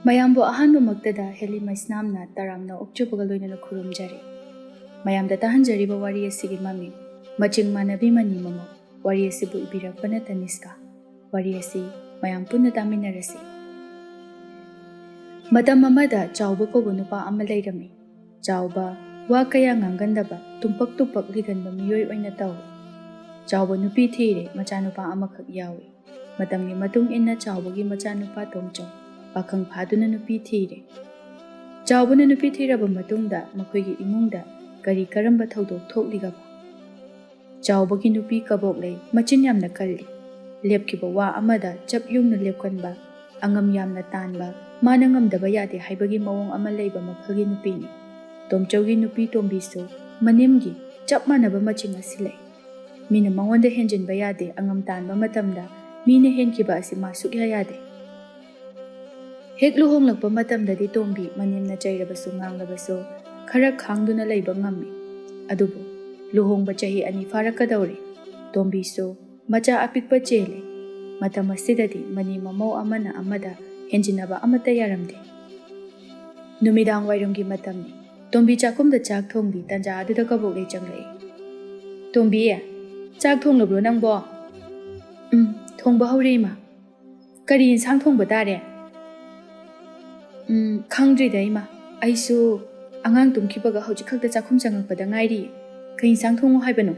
ꯃꯌꯥꯝꯕꯨ ꯑꯍꯥꯟꯕꯃꯛꯇꯗ ꯍꯦꯂꯤ ꯃꯩꯁꯅꯥꯝꯅ ꯇꯔꯥꯝꯅ ꯑꯣꯛꯆꯕꯒ ꯂꯣꯏꯅꯅ ꯈꯨꯔꯨꯝꯖꯔꯤ꯫ ꯃꯌꯥꯝꯗ ꯇꯥꯍꯟꯖꯔꯤꯕ ꯋꯥꯔꯤ ꯑꯁꯤꯒꯤ ꯃꯃꯤꯡ ꯃꯆꯤꯡ ꯃꯥꯟꯅꯕꯤ ꯃꯅꯤ ꯃꯃꯧ꯫ ꯋꯥꯔꯤ ꯑꯁꯤꯕꯨ ꯏꯕꯤꯔꯛꯄꯅ ꯇꯅꯤꯁꯀꯥ꯫ ꯋꯥꯔꯤ ꯑꯁꯤ ꯃꯌꯥꯝ ꯄꯨꯟꯅ ꯇꯥꯃꯤꯟꯅꯔꯁꯤ꯫ ꯃꯇꯝ ꯑꯃꯗ ꯆꯥꯎꯕ ꯀꯧꯕ ꯅꯨꯄꯥ ꯑꯃ ꯂꯩꯔꯝꯃꯤ꯫ ꯆꯥꯎꯕ ꯋꯥ ꯀꯌꯥ ꯉꯥꯡꯒꯟꯗꯕ ꯇꯨꯝꯄꯛ ꯇꯨꯝꯄꯛ ꯂꯤꯒꯟꯕ ꯃꯤꯑꯣꯏ ꯑꯣꯏꯅ ꯇꯧꯏ꯫ ꯆꯥꯎꯕ ꯅꯨꯄꯤ ꯊꯤꯔꯦ, ꯃꯆꯥꯅꯨꯄꯥ ꯑꯃꯈꯛ ꯌꯥꯎꯏ꯫ ꯃꯇꯝꯒꯤ ꯃꯇꯨꯡ ꯏꯟꯅ ꯆꯥꯎꯕꯒꯤ ꯃꯆꯥꯅꯨꯄꯥ ꯇꯣꯝꯆꯧ ꯄꯥꯈꯪ ꯐꯥꯗꯨꯅ ꯅꯨꯄꯤ ꯊꯤꯔꯦ꯫ ꯆꯥꯎꯕꯅ ꯅꯨꯄꯤ ꯊꯤꯔꯕ ꯃꯇꯨꯡꯗ ꯃꯈꯣꯏꯒꯤ ꯏꯃꯨꯡꯗ ꯀꯔꯤ ꯀꯔꯝꯕ ꯊꯧꯗꯣꯛ ꯊꯣꯛꯂꯤꯒꯕ? ꯆꯥꯎꯕꯒꯤ ꯅꯨꯄꯤ ꯀꯕꯣꯛꯂꯩ ꯃꯆꯤꯟ ꯌꯥꯝꯅ ꯀꯜꯂꯤ꯫ ꯂꯦꯞꯈꯤꯕ ꯋꯥ ꯑꯃꯗ ꯆꯞ ꯌꯨꯡꯅ ꯂꯦꯞꯀꯟꯕ, ꯑꯉꯝ ꯌꯥꯝꯅ ꯇꯥꯟꯕ, ꯃꯥꯅ ꯉꯝꯗꯕ ꯌꯥꯗꯦ ꯍꯥꯏꯕꯒꯤ ꯃꯑꯣꯡ ꯑꯃ ꯂꯩꯕ ꯃꯈꯜꯒꯤ ꯅꯨꯄꯤꯅꯤ꯫ ꯇꯣꯝꯆꯧꯒꯤ ꯅꯨꯄꯤ ꯇꯣꯝꯕꯤꯁꯨ ꯃꯅꯦꯝꯒꯤ ꯆꯞ ꯃꯥꯟꯅꯕ ꯃꯆꯤꯡ ꯑꯁꯤ ꯂꯩ꯫ ꯃꯤꯅ ꯃꯉꯣꯟꯗ ꯍꯦꯟꯖꯤꯟꯕ ꯌꯥꯗꯦ, ꯑꯉꯝ ꯇꯥꯟꯕ ꯃꯇꯝꯗ ꯃꯤꯅ ꯍꯦꯟꯈꯤꯕ ꯑꯁꯤ ꯃꯥ ꯁꯨꯛꯌꯥ ꯌꯥꯗꯦ꯫ ꯍꯦꯛ ꯂꯨꯍꯣꯡꯂꯛꯄ ꯃꯇꯝꯗꯗꯤ ꯇꯣꯝꯕꯤ ꯃꯅꯦꯝꯅ ꯆꯩꯔꯕꯁꯨ ꯉꯥꯡꯂꯕꯁꯨ ꯈꯔ ꯈꯥꯡꯗꯨꯅ ꯂꯩꯕ ꯉꯝꯃꯤ꯫ ꯑꯗꯨꯕꯨ ꯂꯨꯍꯣꯡꯕ ꯆꯍꯤ 2 ꯐꯥꯔꯛꯀꯗꯧꯔꯦ꯫ ꯇꯣꯝꯕꯤꯁꯨ ꯃꯆꯥ ꯑꯄꯤꯛꯄ ꯆꯦꯜꯂꯦ꯫ ꯃꯇꯝ ꯑꯁꯤꯗꯗꯤ ꯃꯅꯤ ꯃꯃꯧ ꯑꯃꯅ ꯑꯃꯗ ꯍꯦꯟꯖꯤꯟꯅꯕ ꯑꯃꯠꯇ ꯌꯥꯔꯝꯗꯦ꯫ ꯅꯨꯃꯤꯗꯥꯡ ꯋꯥꯏꯔꯝꯒꯤ ꯃꯇꯝꯅꯤ꯫ ꯇꯣꯝꯕꯤ ꯆꯥꯛꯈꯨꯝꯗ ꯆꯥꯛ ꯊꯣꯡꯂꯤ꯫ ꯇꯟꯖꯥ ꯑꯗꯨꯗ ꯀꯕꯣꯛꯂꯩ ꯆꯪꯂꯛꯏ꯫ "ꯇꯣꯝꯕꯤ, ꯆꯥꯛ ꯊꯣꯡꯂꯕ꯭ꯔꯣ ꯅꯪꯕꯣ?" "ꯊꯣꯡꯕ ꯍꯧꯔꯦ ꯏꯃꯥ." "ꯀꯔꯤ ꯏꯟꯁꯥꯡ ꯊꯣꯡꯕ ꯇꯥꯔꯦ?" "ꯈꯪꯗ꯭ꯔꯤꯗ ꯏꯃꯥ, ꯑꯩꯁꯨ ꯑꯉꯥꯡ ꯇꯨꯝꯈꯤꯕꯒ ꯍꯧꯖꯤꯛ ꯈꯛꯇ ꯆꯥꯛꯈꯨꯝ ꯆꯪꯉꯛꯄꯗ ꯉꯥꯏꯔꯤꯌꯦ꯫ ꯀꯩ ꯏꯟꯁꯥꯡ ꯊꯣꯡꯉꯣ ꯍꯥꯏꯕꯅꯣ?"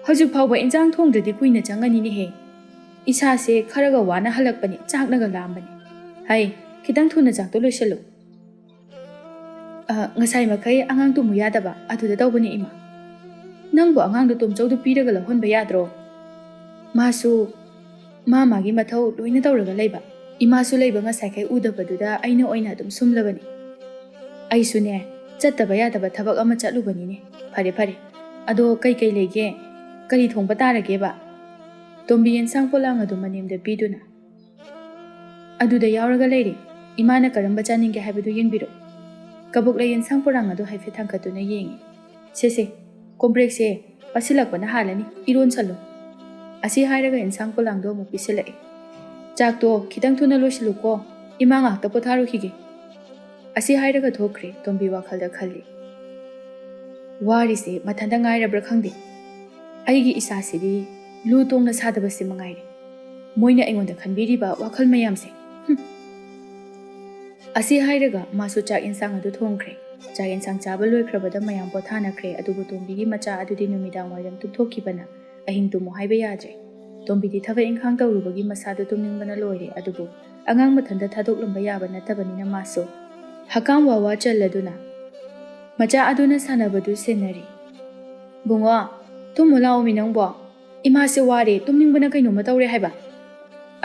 "ꯍꯧꯖꯤꯛ ꯐꯥꯎꯕ ꯏꯟꯁꯥꯡ ꯊꯣꯡꯗ꯭ꯔꯗꯤ ꯀꯨꯏꯅ ꯆꯪꯒꯅꯤꯅꯦꯍꯦ꯫ ꯏꯁꯥꯁꯦ ꯈꯔꯒ ꯋꯥꯅ ꯍꯜꯂꯛꯄꯅꯤ, ꯆꯥꯛꯅꯒ ꯂꯥꯝꯕꯅꯤ꯫ ꯍꯩ, ꯈꯤꯇꯪ ꯊꯨꯅ ꯆꯥꯛꯇꯣ ꯂꯣꯏꯁꯜꯂꯨ." "ꯉꯁꯥꯏ ꯃꯈꯩ ꯑꯉꯥꯡ ꯇꯨꯝꯃꯨ ꯌꯥꯗꯕ ꯑꯗꯨꯗ ꯇꯧꯕꯅꯤ ꯏꯃꯥ." "ꯅꯪꯕꯨ ꯑꯉꯥꯡꯗꯣ ꯇꯣꯝꯆꯧꯗ ꯄꯤꯔꯒ ꯂꯧꯍꯟꯕ ꯌꯥꯗ꯭ꯔꯣ? ꯃꯥꯁꯨ ꯃꯥꯒꯤ ꯃꯊꯧ ꯂꯣꯏꯅ ꯇꯧꯔꯒ ꯂꯩꯕ꯫ ꯏꯃꯥꯁꯨ ꯂꯩꯕ ꯉꯁꯥꯏꯈꯩ ꯎꯗꯕꯗꯨꯗ ꯑꯩꯅ ꯑꯣꯏꯅ ꯑꯗꯨꯝ ꯁꯨꯝꯂꯕꯅꯤ." "ꯑꯩꯁꯨꯅꯦ, ꯆꯠꯇꯕ ꯌꯥꯗꯕ ꯊꯕꯛ ꯑꯃ ꯆꯠꯂꯨꯕꯅꯤꯅꯦ꯫ ꯐꯔꯦ ꯐꯔꯦ, ꯑꯗꯣ ꯀꯩ ꯂꯩꯒꯦ? ꯀꯔꯤ ꯊꯣꯡꯕ ꯇꯥꯔꯒꯦꯕ?" ꯇꯣꯝꯕꯤ ꯌꯦꯟꯁꯥꯡ ꯄꯣꯠꯂꯥꯡ ꯑꯗꯨ ꯃꯅꯦꯝꯗ ꯄꯤꯗꯨꯅ, "ꯑꯗꯨꯗ ꯌꯥꯎꯔꯒ ꯂꯩꯔꯦ, ꯏꯃꯥꯅ ꯀꯔꯝꯕ ꯆꯥꯅꯤꯡꯒꯦ ꯍꯥꯏꯕꯗꯨ ꯌꯦꯡꯕꯤꯔꯣ." ꯀꯕꯣꯛꯂꯩ ꯌꯦꯟꯁꯥꯡ ꯄꯣꯠꯂꯥꯡ ꯑꯗꯨ ꯍꯥꯏꯐꯦꯠ ꯊꯥꯡꯀꯠꯇꯨꯅ ꯌꯦꯡꯉꯤ꯫ "ꯁꯦ, ꯀꯣꯝꯄ꯭ꯔꯦꯛꯁꯦ ꯄꯥꯁꯤꯜꯂꯛꯄꯅ ꯍꯥꯜꯂꯅꯤ, ꯏꯔꯣꯟꯁꯜꯂꯨ." ꯑꯁꯤ ꯍꯥꯏꯔꯒ ꯌꯦꯟꯁꯥꯡ ꯄꯣꯠꯂꯥꯡꯗꯣ ꯑꯃꯨꯛ ꯄꯤꯁꯤꯜꯂꯛꯏ꯫ "ꯆꯥꯛꯇꯣ ꯈꯤꯇꯪ ꯊꯨꯅ ꯂꯣꯏꯁꯤꯜꯂꯨꯀꯣ, ꯏꯃꯥ ꯉꯥꯛꯇ ꯄꯣꯊꯥꯔꯨꯈꯤꯒꯦ." ꯑꯁꯤ ꯍꯥꯏꯔꯒ ꯊꯣꯛꯈ꯭ꯔꯦ꯫ ꯇꯣꯝꯕꯤ ꯋꯥꯈꯜꯗ ꯈꯜꯂꯤ, "ꯋꯥꯔꯤꯁꯦ ꯃꯊꯟꯇ ꯉꯥꯏꯔꯕ꯭ꯔꯥ ꯈꯪꯗꯦ꯫ ꯑꯩꯒꯤ ꯏꯆꯥꯁꯤꯗꯤ ꯂꯨ ꯇꯣꯡꯅ ꯁꯥꯗꯕꯁꯤ ꯃꯉꯥꯏꯔꯦ꯫ ꯃꯣꯏꯅ ꯑꯩꯉꯣꯟꯗ ꯈꯟꯕꯤꯔꯤꯕ ꯋꯥꯈꯜ ꯃꯌꯥꯝꯁꯦ." ꯑꯁꯤ ꯍꯥꯏꯔꯒ ꯃꯥꯁꯨ ꯆꯥꯛ ꯌꯦꯟꯁꯥꯡ ꯑꯗꯨ ꯊꯣꯡꯈ꯭ꯔꯦ꯫ ꯆꯥꯛ ꯌꯦꯟꯁꯥꯡ ꯆꯥꯕ ꯂꯣꯏꯈ꯭ꯔꯕꯗ ꯃꯌꯥꯝ ꯄꯣꯊꯥꯅꯈ꯭ꯔꯦ꯫ ꯑꯗꯨꯕꯨ ꯇꯣꯝꯕꯤꯒꯤ ꯃꯆꯥ ꯑꯗꯨꯗꯤ ꯅꯨꯃꯤꯗꯥꯡ ꯋꯥꯏꯔꯝ ꯇꯨꯝꯊꯣꯛꯈꯤꯕꯅ ꯑꯍꯤꯡ ꯇꯨꯝꯃꯨ ꯍꯥꯏꯕ ꯌꯥꯗ꯭ꯔꯦ꯫ ꯇꯣꯝꯕꯤꯗꯤ ꯊꯕꯛ ꯏꯪꯈꯥꯡ ꯇꯧꯔꯨꯕꯒꯤ ꯃꯁꯥꯗꯨ ꯇꯨꯝꯅꯤꯡꯕꯅ ꯂꯣꯏꯔꯦ꯫ ꯑꯗꯨꯕꯨ ꯑꯉꯥꯡ ꯃꯊꯟꯇ ꯊꯥꯗꯣꯛꯂꯝꯕ ꯌꯥꯕ ꯅꯠꯇꯕꯅꯤꯅ ꯃꯥꯁꯨ ꯍꯀꯥꯝ ꯋꯥꯋꯥ ꯆꯜꯂꯗꯨꯅ ꯃꯆꯥ ꯑꯗꯨꯅ ꯁꯥꯟꯅꯕꯗꯨ ꯁꯦꯟꯅꯔꯤ꯫ "ꯕꯨꯡꯉꯣ, ꯇꯨꯝꯃꯨ ꯂꯥꯛꯑꯣꯃꯤ ꯅꯪꯕꯣ, ꯏꯃꯥꯁꯦ ꯋꯥꯔꯦ, ꯇꯨꯝꯅꯤꯡꯕꯅ ꯀꯩꯅꯣꯝꯃ ꯇꯧꯔꯦ ꯍꯥꯏꯕ."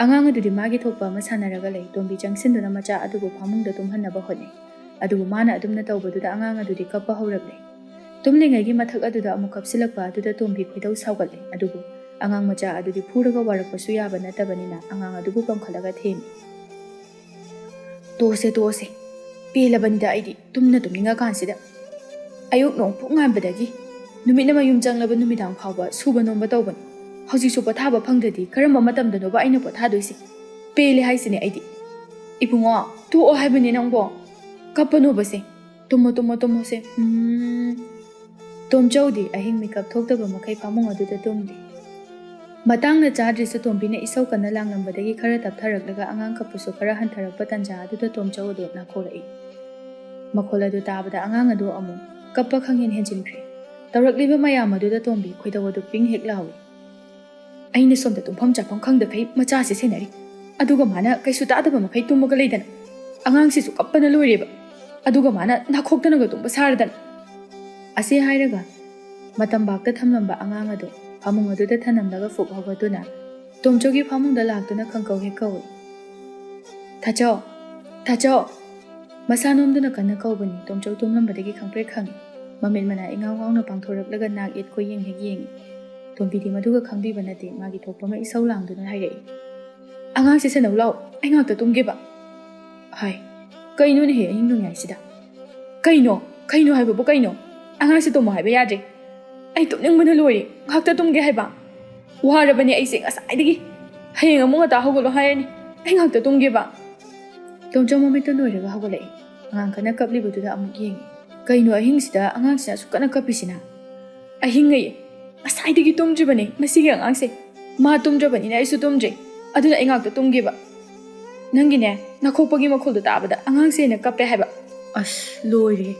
ꯑꯉꯥꯡ ꯑꯗꯨꯗꯤ ꯃꯥꯒꯤ ꯊꯣꯛꯄ ꯑꯃ ꯁꯥꯟꯅꯔꯒ ꯂꯩ꯫ ꯇꯣꯝꯕꯤ ꯆꯪꯁꯤꯟꯗꯨꯅ ꯃꯆꯥ ꯑꯗꯨꯕꯨ ꯐꯃꯨꯡꯗ ꯇꯨꯝꯍꯟꯅꯕ ꯍꯣꯠꯅꯩ꯫ ꯑꯗꯨꯕꯨ ꯃꯥꯅ ꯑꯗꯨꯝꯅ ꯇꯧꯕꯗꯨꯗ ꯑꯉꯥꯡ ꯑꯗꯨꯗꯤ ꯀꯞꯄ ꯍꯧꯔꯛꯂꯦ꯫ ꯇꯨꯝꯂꯤꯉꯩꯒꯤ ꯃꯊꯛ ꯑꯗꯨꯗ ꯑꯃꯨꯛ ꯀꯞꯁꯤꯜꯂꯛꯄ ꯑꯗꯨꯗ ꯇꯣꯝꯕꯤ ꯈꯣꯏꯗꯧ ꯁꯥꯎꯒꯠꯂꯦ꯫ ꯑꯗꯨꯕꯨ ꯑꯉꯥꯡ ꯃꯆꯥ ꯑꯗꯨꯗꯤ ꯐꯨꯔꯒ ꯋꯥꯔꯛꯄꯁꯨ ꯌꯥꯕ ꯅꯠꯇꯕꯅꯤꯅ ꯑꯉꯥꯡ ꯑꯗꯨꯕꯨ ꯀꯝꯈꯠꯂꯒ ꯊꯦꯝꯃꯤ꯫ "ꯇꯣꯛꯑꯁꯦ, ꯄꯦꯜꯂꯕꯅꯤꯗ ꯑꯩꯗꯤ ꯇꯨꯝꯅꯤꯡꯉꯀꯥꯟꯁꯤꯗ. ꯑꯌꯨꯛ ꯅꯣꯡꯄꯣꯛ ꯉꯥꯟꯕꯗꯒꯤ ꯅꯨꯃꯤꯠꯅ ꯃꯌꯨꯝ ꯆꯪꯂꯕ ꯅꯨꯃꯤꯗꯥꯡ ꯐꯥꯎꯕ ꯁꯨꯕ ꯅꯣꯝꯕ ꯇꯧꯕꯅꯤ꯫ ꯍꯧꯖꯤꯛꯁꯨ ꯄꯣꯊꯥꯕ ꯐꯪꯗ꯭ꯔꯗꯤ ꯀꯔꯝꯕ ꯃꯇꯝꯗꯅꯣꯕ ꯑꯩꯅ ꯄꯣꯊꯥꯗꯣꯏꯁꯦ? ꯄꯦꯜꯂꯦ ꯍꯥꯏꯁꯤꯅꯦ ꯑꯩꯗꯤ." "ꯏꯕꯨꯡꯉꯣ, ꯇꯣꯛꯑꯣ ꯍꯥꯏꯕꯅꯦ ꯅꯪꯕꯣ, ꯀꯞꯄꯅꯣꯕꯁꯦ, ꯇꯨꯝꯃꯣꯁꯦ." ꯇꯣꯝꯆꯧꯗꯤ ꯑꯍꯤꯡ ꯃꯤꯀꯞ ꯊꯣꯛꯇꯕ ꯃꯈꯩ ꯐꯃꯨꯡ ꯑꯗꯨꯗ ꯇꯨꯝꯂꯤ꯫ ꯃꯇꯥꯡꯅ ꯆꯥꯗ꯭ꯔꯤꯁꯨ ꯇꯣꯝꯕꯤꯅ ꯏꯁꯧ ꯀꯟꯅ ꯂꯥꯡꯂꯝꯕꯗꯒꯤ ꯈꯔ ꯇꯞꯊꯔꯛꯂꯒ ꯑꯉꯥꯡ ꯀꯞꯄꯁꯨ ꯈꯔ ꯍꯟꯊꯔꯛꯄ ꯇꯟꯖꯥ ꯑꯗꯨꯗ ꯇꯣꯝꯆꯧ ꯑꯗꯨ ꯅꯥꯈꯣꯔꯛꯏ꯫ ꯃꯈꯣꯜ ꯑꯗꯨ ꯇꯥꯕꯗ ꯑꯉꯥꯡ ꯑꯗꯨ ꯑꯃꯨꯛ ꯀꯞꯄ ꯈꯪꯍꯦꯟ ꯍꯦꯟꯖꯤꯟꯈ꯭ꯔꯦ꯫ ꯇꯧꯔꯛꯂꯤꯕ ꯃꯌꯥꯝ ꯑꯗꯨꯗ ꯇꯣꯝꯕꯤ ꯈꯣꯏꯗꯧ ꯑꯗꯨ ꯄꯤꯡ ꯍꯦꯛ ꯂꯥꯎꯏ꯫ "ꯑꯩꯅ ꯁꯣꯝꯗ ꯇꯨꯝꯐꯝ ꯆꯥꯐꯝ ꯈꯪꯗꯈꯩ ꯃꯆꯥꯁꯤ ꯁꯦꯟꯅꯔꯤ, ꯑꯗꯨꯒ ꯃꯥꯅ ꯀꯩꯁꯨ ꯇꯥꯗꯕ ꯃꯈꯩ ꯇꯨꯝꯃꯒ ꯂꯩꯗꯅ, ꯑꯉꯥꯡꯁꯤꯁꯨ ꯀꯞꯄꯅ ꯂꯣꯏꯔꯦꯕ, ꯑꯗꯨꯒ ꯃꯥꯅ ꯅꯥꯈꯣꯛꯇꯅꯒ ꯇꯨꯝꯕ ꯁꯥꯔꯗꯅ." ꯑꯁꯤ ꯍꯥꯏꯔꯒ ꯃꯇꯝꯕꯥꯛꯇ ꯊꯝꯂꯝꯕ ꯑꯉꯥꯡ ꯑꯗꯨ ꯐꯃꯨꯡ ꯑꯗꯨꯗ ꯊꯅꯝꯂꯒ ꯐꯨꯛ ꯍꯧꯒꯠꯇꯨꯅ ꯇꯣꯝꯆꯧꯒꯤ ꯐꯃꯨꯡꯗ ꯂꯥꯛꯇꯨꯅ ꯈꯪꯀꯧ ꯍꯦꯛ ꯀꯧꯏ꯫ "ꯊꯥꯆꯧ." ꯃꯁꯥ ꯅꯣꯝꯗꯨꯅ ꯀꯟꯅ ꯀꯧꯕꯅꯤ꯫ ꯇꯣꯝꯆꯧ ꯇꯨꯝꯂꯝꯕꯗꯒꯤ ꯈꯪꯄ꯭ꯔꯦꯛ ꯈꯪꯏ꯫ ꯃꯃꯤꯠ ꯃꯅꯥ ꯏꯉꯥꯎ ꯉꯥꯎꯅ ꯄꯥꯡꯊꯣꯔꯛꯂꯒ ꯅꯥꯛ ꯌꯦꯠ ꯀꯣꯏꯌꯦꯡ ꯍꯦꯛ ꯌꯦꯡꯏ꯫ ꯇꯣꯝꯕꯤꯗꯤ ꯃꯗꯨꯒ ꯈꯪꯕꯤꯕ ꯅꯠꯇꯦ꯫ ꯃꯥꯒꯤ ꯊꯣꯛꯄ ꯑꯃ ꯏꯁꯧ ꯂꯥꯡꯗꯨꯅ ꯍꯥꯏꯔꯛꯏ꯫ "ꯑꯉꯥꯡꯁꯦ ꯁꯦꯟꯅꯧ ꯂꯥꯎ, ꯑꯩ ꯉꯥꯛꯇ ꯇꯨꯝꯒꯦꯕ." "ꯍꯥꯏ, ꯀꯩꯅꯣꯅꯦꯍꯦ ꯑꯍꯤꯡ ꯅꯣꯡꯌꯥꯏꯁꯤꯗ? ꯀꯩꯅꯣ ꯍꯥꯏꯕꯕꯨ ꯀꯩꯅꯣ? ꯑꯉꯥꯡꯁꯦ ꯇꯨꯝꯃꯣ ꯍꯥꯏꯕ ꯌꯥꯗ꯭ꯔꯦ. ꯑꯩ ꯇꯨꯝꯅꯤꯡꯕꯅ ꯂꯣꯏꯔꯦ, ꯉꯥꯛꯇ ꯇꯨꯝꯒꯦ ꯍꯥꯏꯕ. ꯋꯥꯔꯕꯅꯦ ꯑꯩꯁꯦ ꯉꯁꯥꯏꯗꯒꯤ. ꯍꯌꯦꯡ ꯑꯃꯨꯛ ꯉꯟꯇꯥ ꯍꯧꯒꯠꯂꯣ ꯍꯥꯏꯔꯅꯤ. ꯑꯩ ꯉꯥꯛꯇ ꯇꯨꯝꯒꯦꯕ." ꯇꯣꯝꯆꯧ ꯃꯃꯤꯠꯇ ꯅꯣꯏꯔꯒ ꯍꯧꯒꯠꯂꯛꯏ ꯑꯉꯥꯡ ꯀꯟꯅ ꯀꯞꯂꯤꯕꯗꯨꯗ ꯑꯃꯨꯛ ꯌꯦꯡꯉꯤ ꯀꯩꯅꯣ ꯑꯍꯤꯡꯁꯤꯗ ꯑꯉꯥꯡꯁꯤꯅ ꯑꯁꯨꯛ ꯀꯟꯅ ꯀꯞꯄꯤꯁꯤꯅ ꯑꯍꯤꯡꯉꯩ ꯉꯁꯥꯏꯗꯒꯤ ꯇꯨꯝꯗ꯭ꯔꯤꯕꯅꯤ ꯃꯁꯤꯒꯤ ꯑꯉꯥꯡꯁꯦ ꯃꯥ ꯇꯨꯝꯗ꯭ꯔꯕꯅꯤꯅ ꯑꯩꯁꯨ ꯇꯨꯝꯗ꯭ꯔꯤ ꯑꯗꯨꯅ ꯑꯩ ꯉꯥꯛꯇ ꯇꯨꯝꯒꯤꯕ ꯅꯪꯒꯤꯅꯦ ꯅꯥꯈꯣꯛꯄꯒꯤ ꯃꯈꯣꯜꯗꯣ ꯇꯥꯕꯗ ꯑꯉꯥꯡꯁꯦ ꯍꯦꯟꯅ ꯀꯞꯄꯦ ꯍꯥꯏꯕ ꯑꯁ ꯂꯣꯏꯔꯦ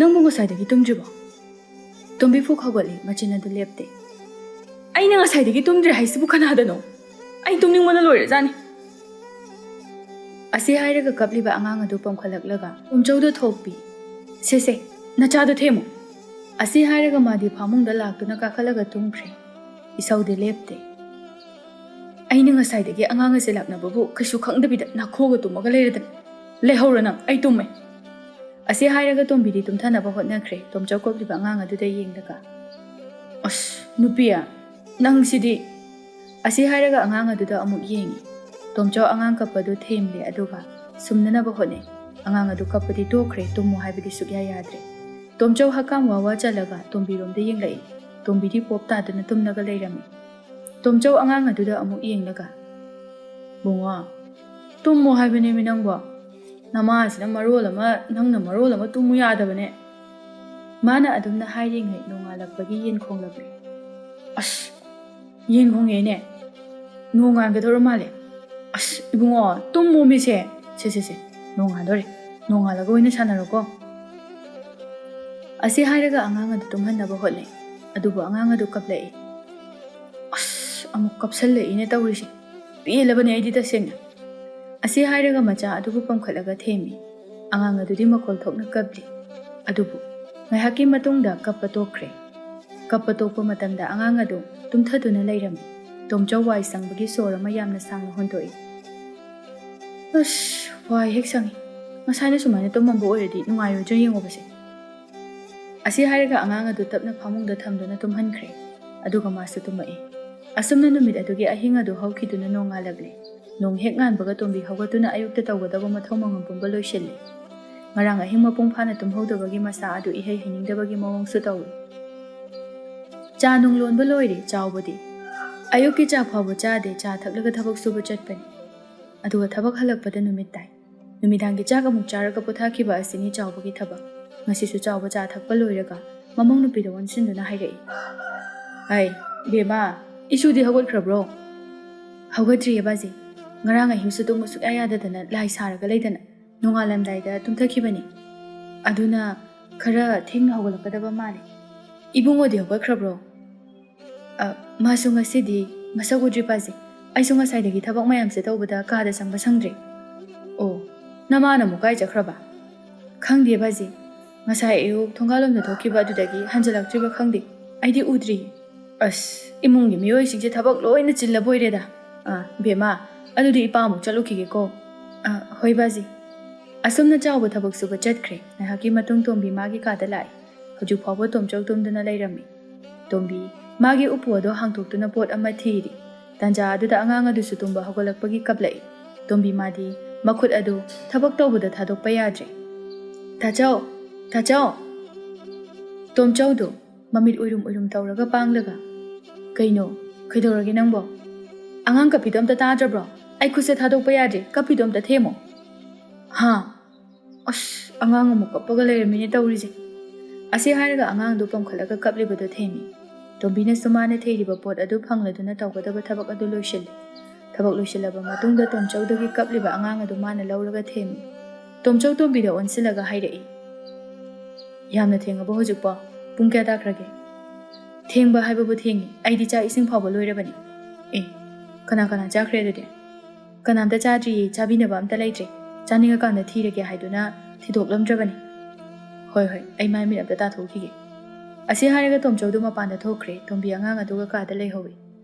ꯅꯪꯕꯨ ꯉꯁꯥꯏꯗꯒꯤ ꯇꯨꯝꯗ꯭ꯔꯤꯕꯣ ꯇꯣꯝꯕꯤ ꯐꯨꯛ ꯍꯧꯒꯠꯂꯤ ꯃꯆꯤꯟ ꯑꯗꯨ ꯂꯦꯞꯇꯦ ꯑꯩꯅ ꯉꯁꯥꯏꯗꯒꯤ ꯇꯨꯝꯗ꯭ꯔꯤ ꯍꯥꯏꯁꯤꯕꯨ ꯀꯅꯥꯗꯅꯣ ꯑꯩ ꯇꯨꯝꯅꯤꯡꯕꯅ ꯂꯣꯏꯔꯖꯥꯅꯤ ꯑꯁꯤ ꯍꯥꯏꯔꯒ ꯀꯞꯂꯤꯕ ꯑꯉꯥꯡ ꯑꯗꯨ ꯄꯝꯈꯠꯂꯛꯂꯒ ꯇꯣꯝꯆꯧꯗ ꯊꯣꯛꯄꯤ ꯁꯦꯁꯦ ꯅꯆꯥꯗꯣ ꯊꯦꯝꯃꯨ ꯑꯁꯤ ꯍꯥꯏꯔꯒ ꯃꯥꯗꯤ ꯐꯃꯨꯡꯗ ꯂꯥꯛꯇꯨꯅ ꯀꯥꯈꯠꯂꯒ ꯇꯨꯝꯈ꯭ꯔꯦ ꯏꯁꯧꯗꯤ ꯂꯦꯞꯇꯦ ꯑꯩꯅ ꯉꯁꯥꯏꯗꯒꯤ ꯑꯉꯥꯡ ꯑꯁꯤ ꯂꯥꯛꯅꯕꯕꯨ ꯀꯩꯁꯨ ꯈꯪꯗꯕꯤꯗ ꯅꯥꯈꯣꯛꯑꯒ ꯇꯨꯝꯃꯒ ꯂꯩꯔꯗꯅ ꯂꯩꯍꯧꯔ ꯅꯪ ꯑꯩ ꯇꯨꯝꯃꯦ ꯑꯁꯤ ꯍꯥꯏꯔꯒ ꯇꯣꯝꯕꯤꯗꯤ ꯇꯨꯝꯊꯅꯕ ꯍꯣꯠꯅꯈ꯭ꯔꯦ ꯇꯣꯝꯆꯧ ꯀꯞꯂꯤꯕ ꯑꯉꯥꯡ ꯑꯗꯨꯗ ꯌꯦꯡꯂꯒ ꯑꯁ ꯅꯨꯄꯤ ꯅꯪꯁꯤꯗꯤ ꯑꯁꯤ ꯍꯥꯏꯔꯒ ꯑꯉꯥꯡ ꯑꯗꯨꯗ ꯑꯃꯨꯛ ꯌꯦꯡꯉꯤ ꯇꯣꯝꯆꯧ ꯑꯉꯥꯡ ꯀꯞꯄꯗꯨ ꯊꯦꯝꯂꯦ ꯑꯗꯨꯒ ꯁꯨꯝꯅꯅꯕ ꯍꯣꯠꯅꯩ ꯑꯉꯥꯡ ꯑꯗꯨ ꯀꯞꯄꯗꯤ ꯇꯣꯛꯈ꯭ꯔꯦ ꯇꯨꯝꯃꯨ ꯍꯥꯏꯕꯗꯤ ꯁꯨꯛꯌꯥ ꯌꯥꯗ꯭ꯔꯦ ꯇꯣꯝꯆꯧ ꯍꯛꯀꯥꯝ ꯋꯥꯋꯥ ꯆꯠꯂꯒ ꯇꯣꯝꯕꯤꯔꯣꯝꯗ ꯌꯦꯡꯂꯛꯏ ꯇꯣꯝꯕꯤꯗꯤ ꯄꯣꯞ ꯇꯥꯗꯨꯅ ꯇꯨꯝꯂꯒ ꯂꯩꯔꯝꯃꯤ ꯇꯣꯝꯆꯧ ꯑꯉꯥꯡ ꯑꯗꯨꯗ ꯑꯃꯨꯛ ꯌꯦꯡꯂꯒ ꯕꯨꯡꯉꯣ ꯇꯨꯝꯃꯨ ꯍꯥꯏꯕꯅꯦꯃꯤ ꯅꯪꯕꯣ ꯅꯃꯥꯁꯤꯅ ꯃꯔꯣꯜ ꯑꯃ ꯅꯪꯅ ꯃꯔꯣꯜ ꯑꯃ ꯇꯨꯝꯃꯨ ꯌꯥꯗꯕꯅꯦ ꯃꯥꯅ ꯑꯗꯨꯝꯅ ꯍꯥꯏꯔꯤꯉꯩ ꯅꯣꯡꯉꯥꯜꯂꯛꯄꯒꯤ ꯌꯦꯟ ꯈꯣꯡꯂꯛꯂꯦ ꯑꯁ ꯌꯦꯟ ꯈꯣꯡꯉꯦꯅꯦ ꯅꯣꯡꯉꯥꯟꯒꯗꯧꯔ ꯃꯥꯜꯂꯦ ꯑꯁ ꯏꯕꯨꯡꯉꯣ ꯇꯨꯝꯃꯨ ꯃꯤꯁꯦ ꯁꯦ ꯅꯣꯡꯉꯥꯟꯗꯣꯔꯦ ꯅꯣꯡꯉꯥꯜꯂꯒ ꯑꯣꯏꯅ ꯁꯥꯟꯅꯔꯣꯀꯣ ꯑꯁꯤ ꯍꯥꯏꯔꯒ ꯑꯉꯥꯡ ꯑꯗꯨ ꯇꯨꯝꯍꯟꯅꯕ ꯍꯣꯠꯅꯩ ꯑꯗꯨꯕꯨ ꯑꯉꯥꯡ ꯑꯗꯨ ꯀꯞꯂꯛꯏ ꯑꯁ ꯑꯃꯨꯛ ꯀꯞꯁꯜꯂꯛꯏꯅꯦ ꯇꯧꯔꯤꯁꯦ ꯄꯦꯜꯂꯕꯅꯦ ꯑꯩꯗꯤ ꯇꯁꯦꯡꯅ ꯑꯁꯤ ꯍꯥꯏꯔꯒ ꯃꯆꯥ ꯑꯗꯨꯕꯨ ꯄꯝꯈꯠꯂꯒ ꯊꯦꯝꯃꯤ ꯑꯉꯥꯡ ꯑꯗꯨꯗꯤ ꯃꯈꯣꯜ ꯊꯣꯛꯅ ꯀꯞꯂꯤ ꯑꯗꯨꯕు ꯉꯥꯏꯍꯥꯛꯀꯤ ꯃꯇꯨꯡꯗ ꯀꯞꯄ ꯇꯣꯛꯈ꯭ꯔꯦ ꯀꯞꯄ ꯇꯣꯛꯄ ꯃꯇꯝꯗ ꯑꯉꯥꯡ ꯑꯗꯨ ꯇꯨꯝꯊꯗꯨꯅ ꯂꯩꯔꯝꯃꯤ ꯇꯣꯝꯆꯧ ꯋꯥꯏ ꯁꯪꯕꯒꯤ ꯁꯣꯔ ꯑꯃ ꯌꯥꯝꯅ ꯁꯥꯡꯅ ꯍꯣꯟꯗꯣꯛꯏ ꯑꯁ ꯋꯥꯏ ꯍꯦꯛ ꯁꯪꯉꯤ ꯉꯁꯥꯏꯅ ꯁꯨꯃꯥꯏꯅ ꯇꯨꯝꯃꯝꯕ ꯑꯣꯏꯔꯗꯤ ꯅꯨꯡꯉꯥꯏꯔꯣꯏꯗ꯭ꯔꯥ ꯌꯦꯡꯉꯨꯕꯁꯦ ꯑꯁꯤ ꯍꯥꯏꯔꯒ ꯑꯉꯥꯡ ꯑꯗꯨ ꯇꯞꯅ ꯐꯃꯨꯡꯗ ꯊꯝꯗꯨꯅ ꯇꯨꯝꯍꯟꯈ꯭ꯔꯦ ꯑꯗꯨꯒ ꯃꯥꯁꯨ ꯇꯨꯝꯃꯛꯏ ꯑꯁꯨꯝꯅ ꯅꯨꯃꯤꯠ ꯑꯗꯨꯒꯤ ꯑꯍꯤꯡ ꯑꯗꯨ ꯍꯧꯈꯤꯗꯨꯅ ꯅꯣꯡꯉꯥꯜꯂꯛꯂꯦ ꯅꯣꯡ ꯍꯦꯛ ꯉꯥꯟꯕꯒ ꯇꯣꯝꯕꯤ ꯍꯧꯒꯠꯇꯨꯅ ꯑꯌꯨꯛꯇ ꯇꯧꯒꯗꯕ ꯃꯊꯧ ꯃꯉꯝ ꯄꯨꯝꯕ ꯂꯣꯏꯁꯤꯜꯂꯤ ꯉꯔꯥꯡ ꯑꯍꯤꯡ ꯃꯄꯨꯡ ꯐꯥꯅ ꯇꯨꯝꯍꯧꯗꯕꯒꯤ ꯃꯁꯥ ꯑꯗꯨ ꯏꯍꯩ ꯍꯩꯅꯤꯡꯗꯕꯒꯤ ꯃꯑꯣꯡꯁꯨ ꯇꯧꯏ ꯆꯥ ꯅꯨꯡ ꯂꯣꯟꯕ ꯂꯣꯏꯔꯦ ꯆꯥꯎꯕꯗꯤ ꯑꯌꯨꯛꯀꯤ ꯆꯥ ꯐꯥꯎꯕ ꯆꯥꯗꯦ ꯆꯥ ꯊꯛꯂꯒ ꯊꯕꯛ ꯁꯨꯕ ꯆꯠꯄꯅꯤ ꯑꯗꯨꯒ ꯊꯕꯛ ꯍꯜꯂꯛꯄꯗ ꯅꯨꯃꯤꯠ ꯇꯥꯏ ꯅꯨꯃꯤꯗꯥꯡꯒꯤ ꯆꯥꯛ ꯑꯃꯨꯛ ꯆꯥꯔꯒ ꯄꯣꯊꯥꯈꯤꯕ ꯑꯁꯤꯅꯤ ꯆꯥꯎꯕꯒꯤ ꯊꯕꯛ ꯉꯁꯤꯁꯨ ꯆꯥꯎꯕ ꯆꯥ ꯊꯛꯄ ꯂꯣꯏꯔꯒ ꯃꯃꯧ ꯅꯨꯄꯤꯗ ꯑꯣꯟꯁꯤꯟꯗꯨꯅ ꯍꯥꯏꯔꯛꯏ ꯍꯩ ꯕꯦꯝꯃ ꯏꯁꯨꯗꯤ ꯍꯧꯒꯠꯈ꯭ꯔꯕ꯭ꯔꯣ ꯍꯧꯒꯠꯇ꯭ꯔꯤꯌꯦ ꯕꯥꯖꯤ ꯉꯔꯥꯡ ꯑꯍꯤꯡꯁꯨ ꯇꯨꯝꯕ ꯁꯨꯛꯌꯥ ꯌꯥꯗꯗꯅ ꯂꯥꯏ ꯁꯥꯔꯒ ꯂꯩꯗꯅ ꯅꯣꯡꯉꯥꯜꯂꯝꯗꯥꯏꯗ ꯇꯨꯝꯊꯈꯤꯕꯅꯤ ꯑꯗꯨꯅ ꯈꯔ ꯊꯦꯡꯅ ꯍꯧꯒꯠꯂꯛꯀꯗꯕ ꯃꯥꯜꯂꯤ ꯏꯕꯨꯡꯉꯣꯗꯤ ꯍꯧꯒꯠꯈ꯭ꯔꯕ꯭ꯔꯣ ꯃꯥꯁꯨ ꯉꯁꯤꯗꯤ ꯃꯁꯛ ꯎꯗ꯭ꯔꯤ ꯄꯥꯖꯤ ꯑꯩꯁꯨ ꯉꯁꯥꯏꯗꯒꯤ ꯊꯕꯛ ꯃꯌꯥꯝꯁꯦ ꯇꯧꯕꯗ ꯀꯥꯗ ꯆꯪꯕ ꯁꯪꯗ꯭ꯔꯤ ꯑꯣ ꯅꯃꯥꯅ ꯑꯃꯨꯛ ꯀꯥꯏ ꯆꯠꯈ꯭ꯔꯕ ꯈꯪꯗꯦ ꯕꯥꯖꯤ ꯉꯁꯥꯏ ꯑꯌꯨꯛ ꯊꯣꯡꯒꯥꯜꯂꯣꯝꯗ ꯊꯣꯛꯈꯤꯕ ꯑꯗꯨꯗꯒꯤ ꯍꯟꯖꯤꯜꯂꯛꯇ꯭ꯔꯤꯕ ꯈꯪꯗꯦ ꯑꯩꯗꯤ ꯎꯗ꯭ꯔꯤ ꯑꯁ ꯏꯃꯨꯡꯒꯤ ꯃꯤꯑꯣꯏꯁꯤꯡꯁꯦ ꯊꯕꯛ ꯂꯣꯏꯅ ꯆꯤꯜꯂꯕ ꯑꯣꯏꯔꯦꯗ ꯕꯦꯝꯃ ꯑꯗꯨꯗꯤ ꯏꯄꯥ ꯑꯃꯨꯛ ꯆꯠꯂꯨꯈꯤꯒꯦꯀꯣ ꯍꯣꯏ ꯕꯥꯖꯤ ꯑꯁꯨꯝꯅ ꯆꯥꯎꯕ ꯊꯕꯛ ꯁꯨꯕ ꯆꯠꯈ꯭ꯔꯦ ꯉꯥꯏꯍꯥꯛꯀꯤ ꯃꯇꯨꯡ ꯇꯣꯝꯕꯤ ꯃꯥꯒꯤ ꯀꯥꯗ ꯂꯥꯛꯏ ꯍꯧꯖꯤꯛ ꯐꯥꯎꯕ ꯇꯣꯝꯆꯧ ꯇꯨꯝꯗꯨꯅ ꯂꯩꯔꯝꯃꯤ ꯇꯣꯝꯕꯤ ꯃꯥꯒꯤ ꯎꯄꯨ ꯑꯗꯣ ꯍꯥꯡꯇꯣꯛꯇꯨꯅ ꯄꯣꯠ ꯑꯃ ꯊꯤꯔꯤ ꯇꯟꯖꯥ ꯑꯗꯨꯗ ꯑꯉꯥꯡ ꯑꯗꯨꯁꯨ ꯇꯨꯝꯕ ꯍꯧꯒꯠꯂꯛꯄꯒꯤ ꯀꯞꯂꯛꯏ ꯇꯣꯝꯕꯤ ꯃꯥꯗꯤ ꯃꯈꯨꯠ ꯑꯗꯨ ꯊꯕꯛ ꯇꯧꯕꯗ ꯊꯥꯗꯣꯛꯄ ꯌꯥꯗ꯭ꯔꯦ ꯇꯥꯆꯧ ꯇꯣꯝꯆꯧꯗꯣ ꯃꯃꯤꯠ ꯎꯏꯔꯨꯝ ꯎꯏꯔꯨꯝ ꯇꯧꯔꯒ ꯄꯥꯡꯂꯒ ꯀꯩꯅꯣ ꯀꯩꯗꯧꯔꯒꯦ ꯅꯪꯕꯣ ꯑꯉꯥꯡ ꯀꯞꯄꯤꯗꯣ ꯑꯝꯇ ꯇꯥꯗ꯭ꯔꯕ꯭ꯔꯣ ꯑꯩ ꯈꯨꯠꯁꯦ ꯊꯥꯗꯣꯛꯄ ꯌꯥꯗ꯭ꯔꯦ ꯀꯞꯄꯤꯗꯣ ꯑꯝꯇ ꯊꯦꯝꯃꯣ ꯍꯥ ꯑꯁ ꯑꯉꯥꯡ ꯑꯃꯨꯛ ꯀꯞꯄꯒ ꯂꯩꯔꯝꯃꯤꯅꯦ ꯇꯧꯔꯤꯁꯦ ꯑꯁꯤ ꯍꯥꯏꯔꯒ ꯑꯉꯥꯡꯗꯣ ꯄꯝꯈꯠꯂꯒ ꯀꯞꯂꯤꯕꯗꯣ ꯊꯦꯝꯃꯤ ꯇꯣꯝꯕꯤꯅꯁꯨ ꯃꯥꯅ ꯊꯤꯔꯤꯕ ꯄꯣꯠ ꯑꯗꯨ ꯐꯪꯂꯗꯨꯅ ꯇꯧꯒꯗꯕ ꯊꯕꯛ ꯑꯗꯨ ꯂꯣꯏꯁꯤꯜꯂꯤ ꯊꯕꯛ ꯂꯣꯏꯁꯤꯜꯂꯕ ꯃꯇꯨꯡꯗ ꯇꯣꯝꯆꯧꯗꯒꯤ ꯀꯞꯂꯤꯕ ꯑꯉꯥꯡ ꯑꯗꯨ ꯃꯥꯅ ꯂꯧꯔꯒ ꯊꯦꯝꯃꯤ ꯇꯣꯝꯆꯧ ꯇꯣꯝꯕꯤꯗ ꯑꯣꯟꯁꯤꯜꯂꯒ ꯍꯥꯏꯔꯛꯏ ꯌꯥꯝꯅ ꯊꯦꯡꯉꯕꯣ ꯍꯧꯖꯤꯛꯄꯣ ꯄꯨꯡ ꯀꯌꯥ ꯇꯥꯈ꯭ꯔꯒꯦ ꯊꯦꯡꯕ ꯍꯥꯏꯕꯕꯨ ꯊꯦꯡꯉꯤ ꯑꯩꯗꯤ ꯆꯥꯛ ꯏꯁꯤꯡ ꯐꯥꯎꯕ ꯂꯣꯏꯔꯕꯅꯤ ꯀꯅꯥ ꯀꯅꯥ ꯆꯥꯈ꯭ꯔꯦ ꯑꯗꯨꯗꯤ ꯀꯅꯥꯝꯇ ꯆꯥꯗ꯭ꯔꯤꯌꯦ ꯆꯥꯕꯤꯅꯕ ꯑꯝꯇ ꯂꯩꯇ꯭ꯔꯦ ꯆꯥꯅꯤꯡꯉꯀꯥꯟꯗ ꯊꯤꯔꯒꯦ ꯍꯥꯏꯗꯨꯅ ꯊꯤꯗꯣꯛꯂꯝꯗ꯭ꯔꯕꯅꯤ ꯍꯣꯏ ꯑꯩ ꯃꯥꯏ ꯃꯤꯠ ꯑꯝꯇ ꯇꯥꯊꯣꯛꯈꯤꯒꯦ ꯑꯁꯤ ꯍꯥꯏꯔꯒ ꯇꯣꯝꯆꯧꯗꯨ ꯃꯄꯥꯟꯗ ꯊꯣꯛꯈ꯭ꯔꯦ ꯇꯣꯝꯕꯤ ꯑꯉꯥꯡ ꯑꯗꯨꯒ ꯀꯥꯗ ꯂꯩꯍꯧꯏ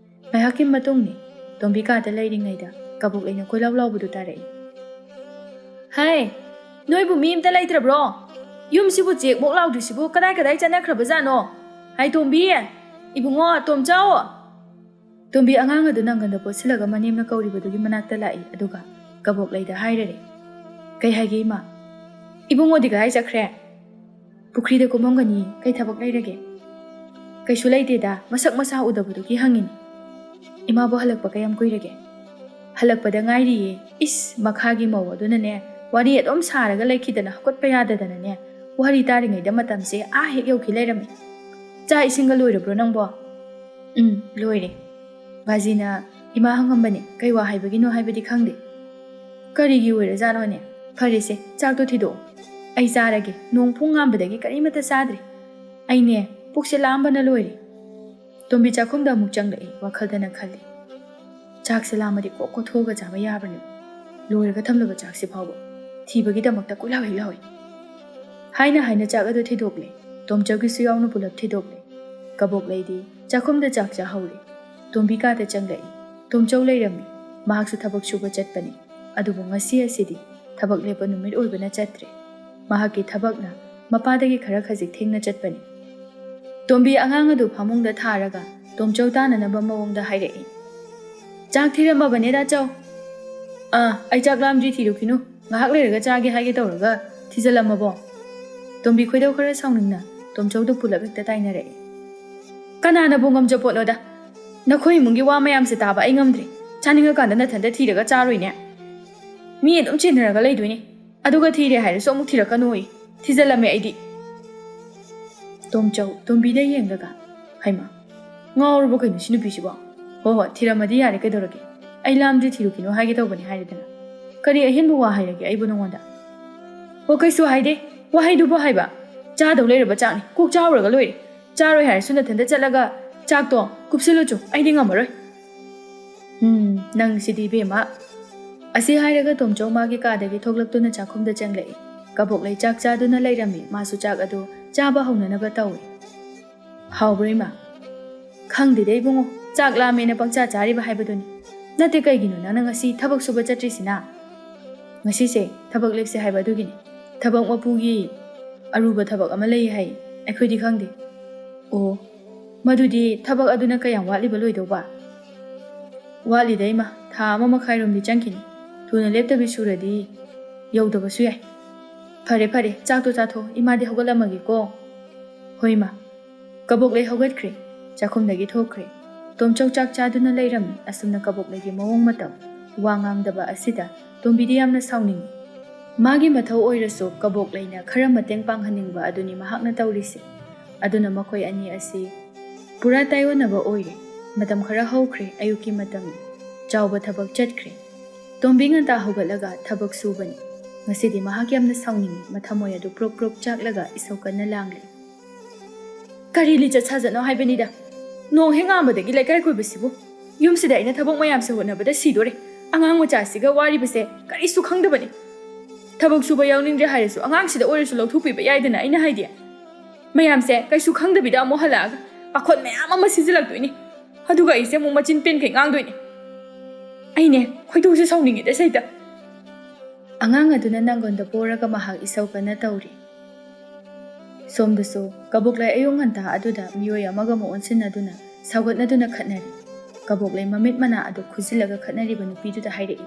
ꯉꯥꯏꯍꯥꯛꯀꯤ ꯃꯇꯨꯡꯅꯤ ꯇꯣꯝꯕꯤ ꯀꯥꯗ ꯂꯩꯔꯤꯉꯩꯗ ꯀꯕꯣꯛ ꯂꯩꯅ ꯀꯣꯏꯂꯥꯎ ꯂꯥꯎꯕꯗꯨ ꯇꯥꯔꯛꯏ ꯍꯥꯏ ꯅꯣꯏꯕꯨ ꯃꯤ ꯑꯝꯇ ꯂꯩꯇ꯭ꯔꯕ꯭ꯔꯣ ꯌꯨꯝꯁꯤꯕꯨ ꯆꯦꯛꯃꯣꯛ ꯂꯥꯎꯗ꯭ꯔꯤꯁꯤꯕꯨ ꯀꯗꯥꯏ ꯆꯠꯅꯈ꯭ꯔꯕꯖꯥꯠꯅꯣ ꯍꯥꯏ ꯇꯣꯝꯕꯤ ꯏꯕꯨꯡꯉꯣ ꯇꯣꯝꯆꯧ ꯇꯣꯝꯕꯤ ꯑꯉꯥꯡ ꯑꯗꯨ ꯅꯪꯒꯟꯗ ꯄꯣꯠꯁꯤꯜꯂꯒ ꯃꯅꯦꯝꯅ ꯀꯧꯔꯤꯕꯗꯨꯒꯤ ꯃꯅꯥꯛꯇ ꯂꯥꯛꯏ ꯑꯗꯨꯒ ꯀꯕꯣꯛ ꯂꯩꯗ ꯍꯥꯏꯔꯔꯦ ꯀꯩ ꯍꯥꯏꯒꯦ ꯏꯃꯥ ꯏꯕꯨꯡꯉꯣꯗꯤ ꯀꯗꯥꯏ ꯆꯠꯈ꯭ꯔꯦ ꯄꯨꯈ꯭ꯔꯤꯗ ꯀꯨꯝꯃꯝꯒꯅꯤ ꯀꯩ ꯊꯕꯛ ꯂꯩꯔꯒꯦ ꯀꯩꯁꯨ ꯂꯩꯇꯦꯗ ꯃꯁꯛ ꯃꯁꯥ ꯎꯗꯕꯗꯨꯒꯤ ꯍꯪꯉꯤꯅꯤ ꯏꯃꯥꯕꯨ ꯍꯜꯂꯛꯄ ꯀꯌꯥꯝ ꯀꯨꯏꯔꯒꯦ ꯍꯜꯂꯛꯄꯗ ꯉꯥꯏꯔꯤꯌꯦ ꯏꯁ ꯃꯈꯥꯒꯤ ꯃꯧ ꯑꯗꯨꯅꯅꯦ Wari adom saraga laikidana hokotpa yadadana wari taringayda matamse hek yauki lairame. Cha isinga loirabro nangbo? Loire. Bazina ima hangambane kai wa haibagino haibadi khangde. Karigi oira janone. Farese chakto thido. Ai charage nong phung ngambadagi karimata sadre. Aine pukse lambana loire. Tombi chakhumda amuk changlai wakaldana khalli. Chak se lamadi ko thoga jaba yabrani. Loiraga thamlaba chak se phawba. Thibagi damakta kulawi lawi. Haina chak adu thidokle. Tomchaugi su yaunu pulap thidokle. Kabok laidi chakhumda chak cha haure. Tombi ka ta changlai. Tomchau lairami. Mahaksu thabak suba chatpani. Adubu ngasi asidi thabak lepa numit oibana chatre. Mahaki thabakna mapadagi khara khazik thengna chatpani. Tombi angang adu phamungda tharaga tomchau tananaba mawongda hairei. Chak thiramabane da chau. Ai chak lamji thirukinu. Ngahak leiraga chage haige tawraga thijalamabo. Tombi khoidau khara sauningna tomchau du pulap hekta tainarei. Kanana bu ngamja potloda. Nakhoi mungi wa mayam se taba ai ngamdre. Chaninga kanda nathanda thiraga charoine. Mi adum chinaraga leidoine. Aduga thire hairasu amuk thirakanoi. Thijalame aidi. Tomchau tombi da yengaga. Haima. Ngawrubo kaino sinu pisibo. Ho thiramadi yare kaidorage. Ai lamji thirukino haige tawbani hairedana. Kari ahinbu wa hairage aibu nongonda. Ho kaisu haide. Wa haidubo haiba. Chadau leiraba chakni. Kok chawraga loire. Charoi hairasu nathanda chalaga chakto kupsiluchu aidi ngamaroi. Nang sidi bema. Asi hairaga tomchau magi kadagi thoklaktuna chakhumda changlai. Kabok lai chak chaduna lairami masu chak adu chaba haunanaba tawi. Haubrima. Khangdi dei bungo chak lamena pangcha chariba haibaduni. Nate kaigino nang ngasi thabak suba chatrisina. Ngasi se thabak lepse haibadugini. Thabak mapugi aruba thabak ama lei hai aikhodi khangdi. Oh, madudi thabak aduna kayang watliba loidoba. Watli daima tha ama makhairom di changkini. Thuna leptabi suradi yaudaba su yai. Phare chakto chatho imadi hogalamagi ko. Hoima. Kabok lei hogatkre. Chakhumdagi thokre. Tomchau chak chaduna lairami asumna kabok legi mawong matam. Wangangdaba asida tombidi yamna sauningi. Magi mathau oirasu kabok leina khara mateng panghaningba aduni mahakna tawrise. Aduna makhoi ani asi pura taiwanaba oire. Matam khara haukhre ayuki matam. Chawba thabak chatkre. Tombi nganta hogalaga thabak subani. Ngasidi mahak yamna sauningi mathamoy adu prok chaklaga isaukanna langle. Kari li chatsajano haibanida. No hengambadagi laikai koibasibu. Yumsida ina thabak mayam se honabada sidore. Angang machasiga waribase kari su khangdabani. Thabak suba yawningre hairesu angang sida oresu lawthupiba yaidana aina haidi. Mayam se kaisu khangdabida amu halaga pakhot mayam ama sijilakdoini. Aduga ise mu machin pen kai ngangdoini. Aine khoidose sauningi da saita. Angang aduna nangonda poraga mahak isaukana tawri. Somdaso kaboklai ayong hanta aduda miyoy amaga mo onsin aduna sagot na duna khatnari. Kaboklai mamit mana adu khuzilaga khatnari ba nupiduda hairei.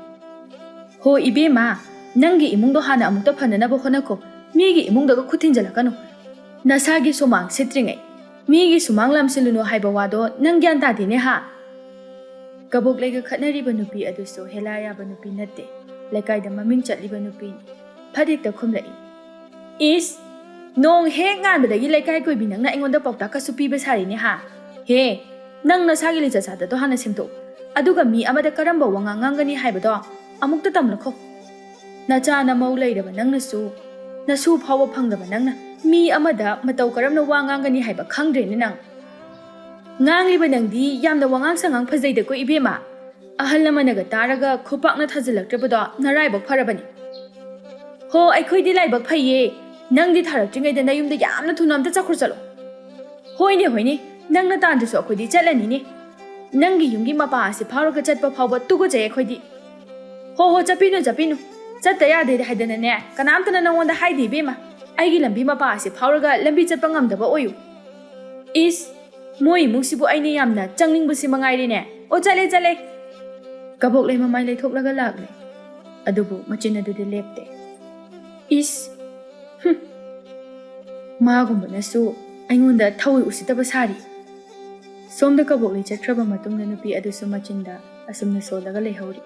Ho ibe ma nangi imungdo hana amukta phananaba honako migi imungdaga khuthinjalakano. Nasagi sumang sitringai. Migi sumang lamsilunu haiba wado nang gyan tadine ha. Kaboklaiga khatnari ba nupi aduso helaya ba nupi natte. Lekaida maming chatli ba nupi. Phadik da khumlai. Is Nong he nganbadagi laikai koi binang na ingonda paukta ka supi basari ni ha. He, nang nasagi li chasada to hana simto. Aduga mi amada karamba wangangangani haibado. Amukta tamlako. Na cha na maulay raba nang nasu. Nasu phawa pangdaba nang na. Mi amada mataw karam na wangangani haiba khangdre ni nang. Ngang liba nang di yam da wangang sangang phazay da ko ibema. Ahal naman naga taraga khupak na thazilak trabado naraibak parabani. Ho ay koy di laibak paye. Nang di tharak jingay da na yung da yam na tunam da chakur chalo. Hoy ni, nang na tan so akoy di chalani ni. Nang gi yung gi mapa si pharo ka chat pa phawba tugo jay akoy di. Ho chapino. Chat da ya de haida na ne. Kanam ta na nang wanda haidi bema. Ay gi lambi mapa si pharo ga lambi chat pa ngam da ba oyu. Is moi mung sibu ay ni yam na changning bu si mangay ri ne. O chale. Kabok lay mamay lay thok laga lagle. Adubu machin adu de lepte. Is Magumba na su aingonda thawi usitaba sari. Somda kabok lay chatraba matungna nupi adu su machinda asumna solaga lay hauri.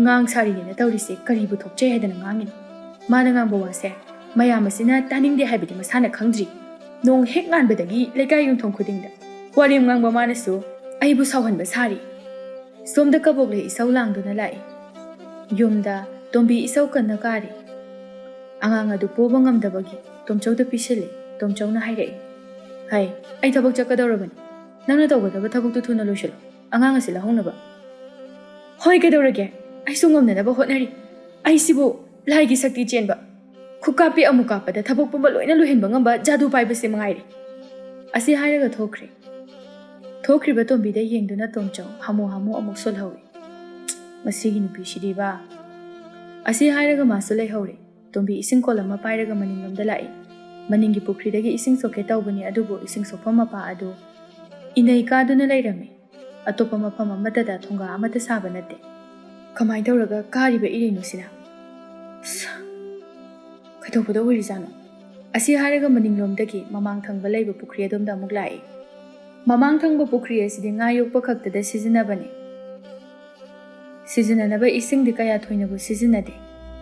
ngang sarine tawrise karibu thokche haidana ngangin mana ngang bawase mayam asina taningde haibidi masana khangdri nong hek ngan bedagi lekai yung thong khudingda warim ngang ba manasu aibu sawhan ba sari somda kabok le isau langduna lai yumda tombi isau kanna kari angang adu poba ngamdabagi tomchauda pisile tomchauna hairai hai ai thabak chakadorabani nangna tawgadaba thabak tu thuna loishalo angang asila hongnaba hoi kedorage ai sungomnanaba hotnari ai sibu laigi sakti chenba खुकापी अमुकापदा थबक पुंबा लोइना लोहिनबा ngamba jadu paibase mangaire asi hairaga thokriba tombida yengduna tomchau hamu amuk solhawi masigi nupi sidiba asi hairaga masulai haure tombi ising kolama pairaga maninglamda lai maningi pukri dagi ising soke tawbani adubo ising sofama pa adu inai kaduna lairame atopa mafam amata da thonga amata saba natte kamai tawraga kariba irenu sina Kaitopado wirizano. Asi haraga maninglomdagi mamang thangba laiba pukri adomda amuk lai. Mamang thangba pukri asidi nga yokpa khaktada sizinabani. Sizinanaba ising di kaya thoinabu sizinade.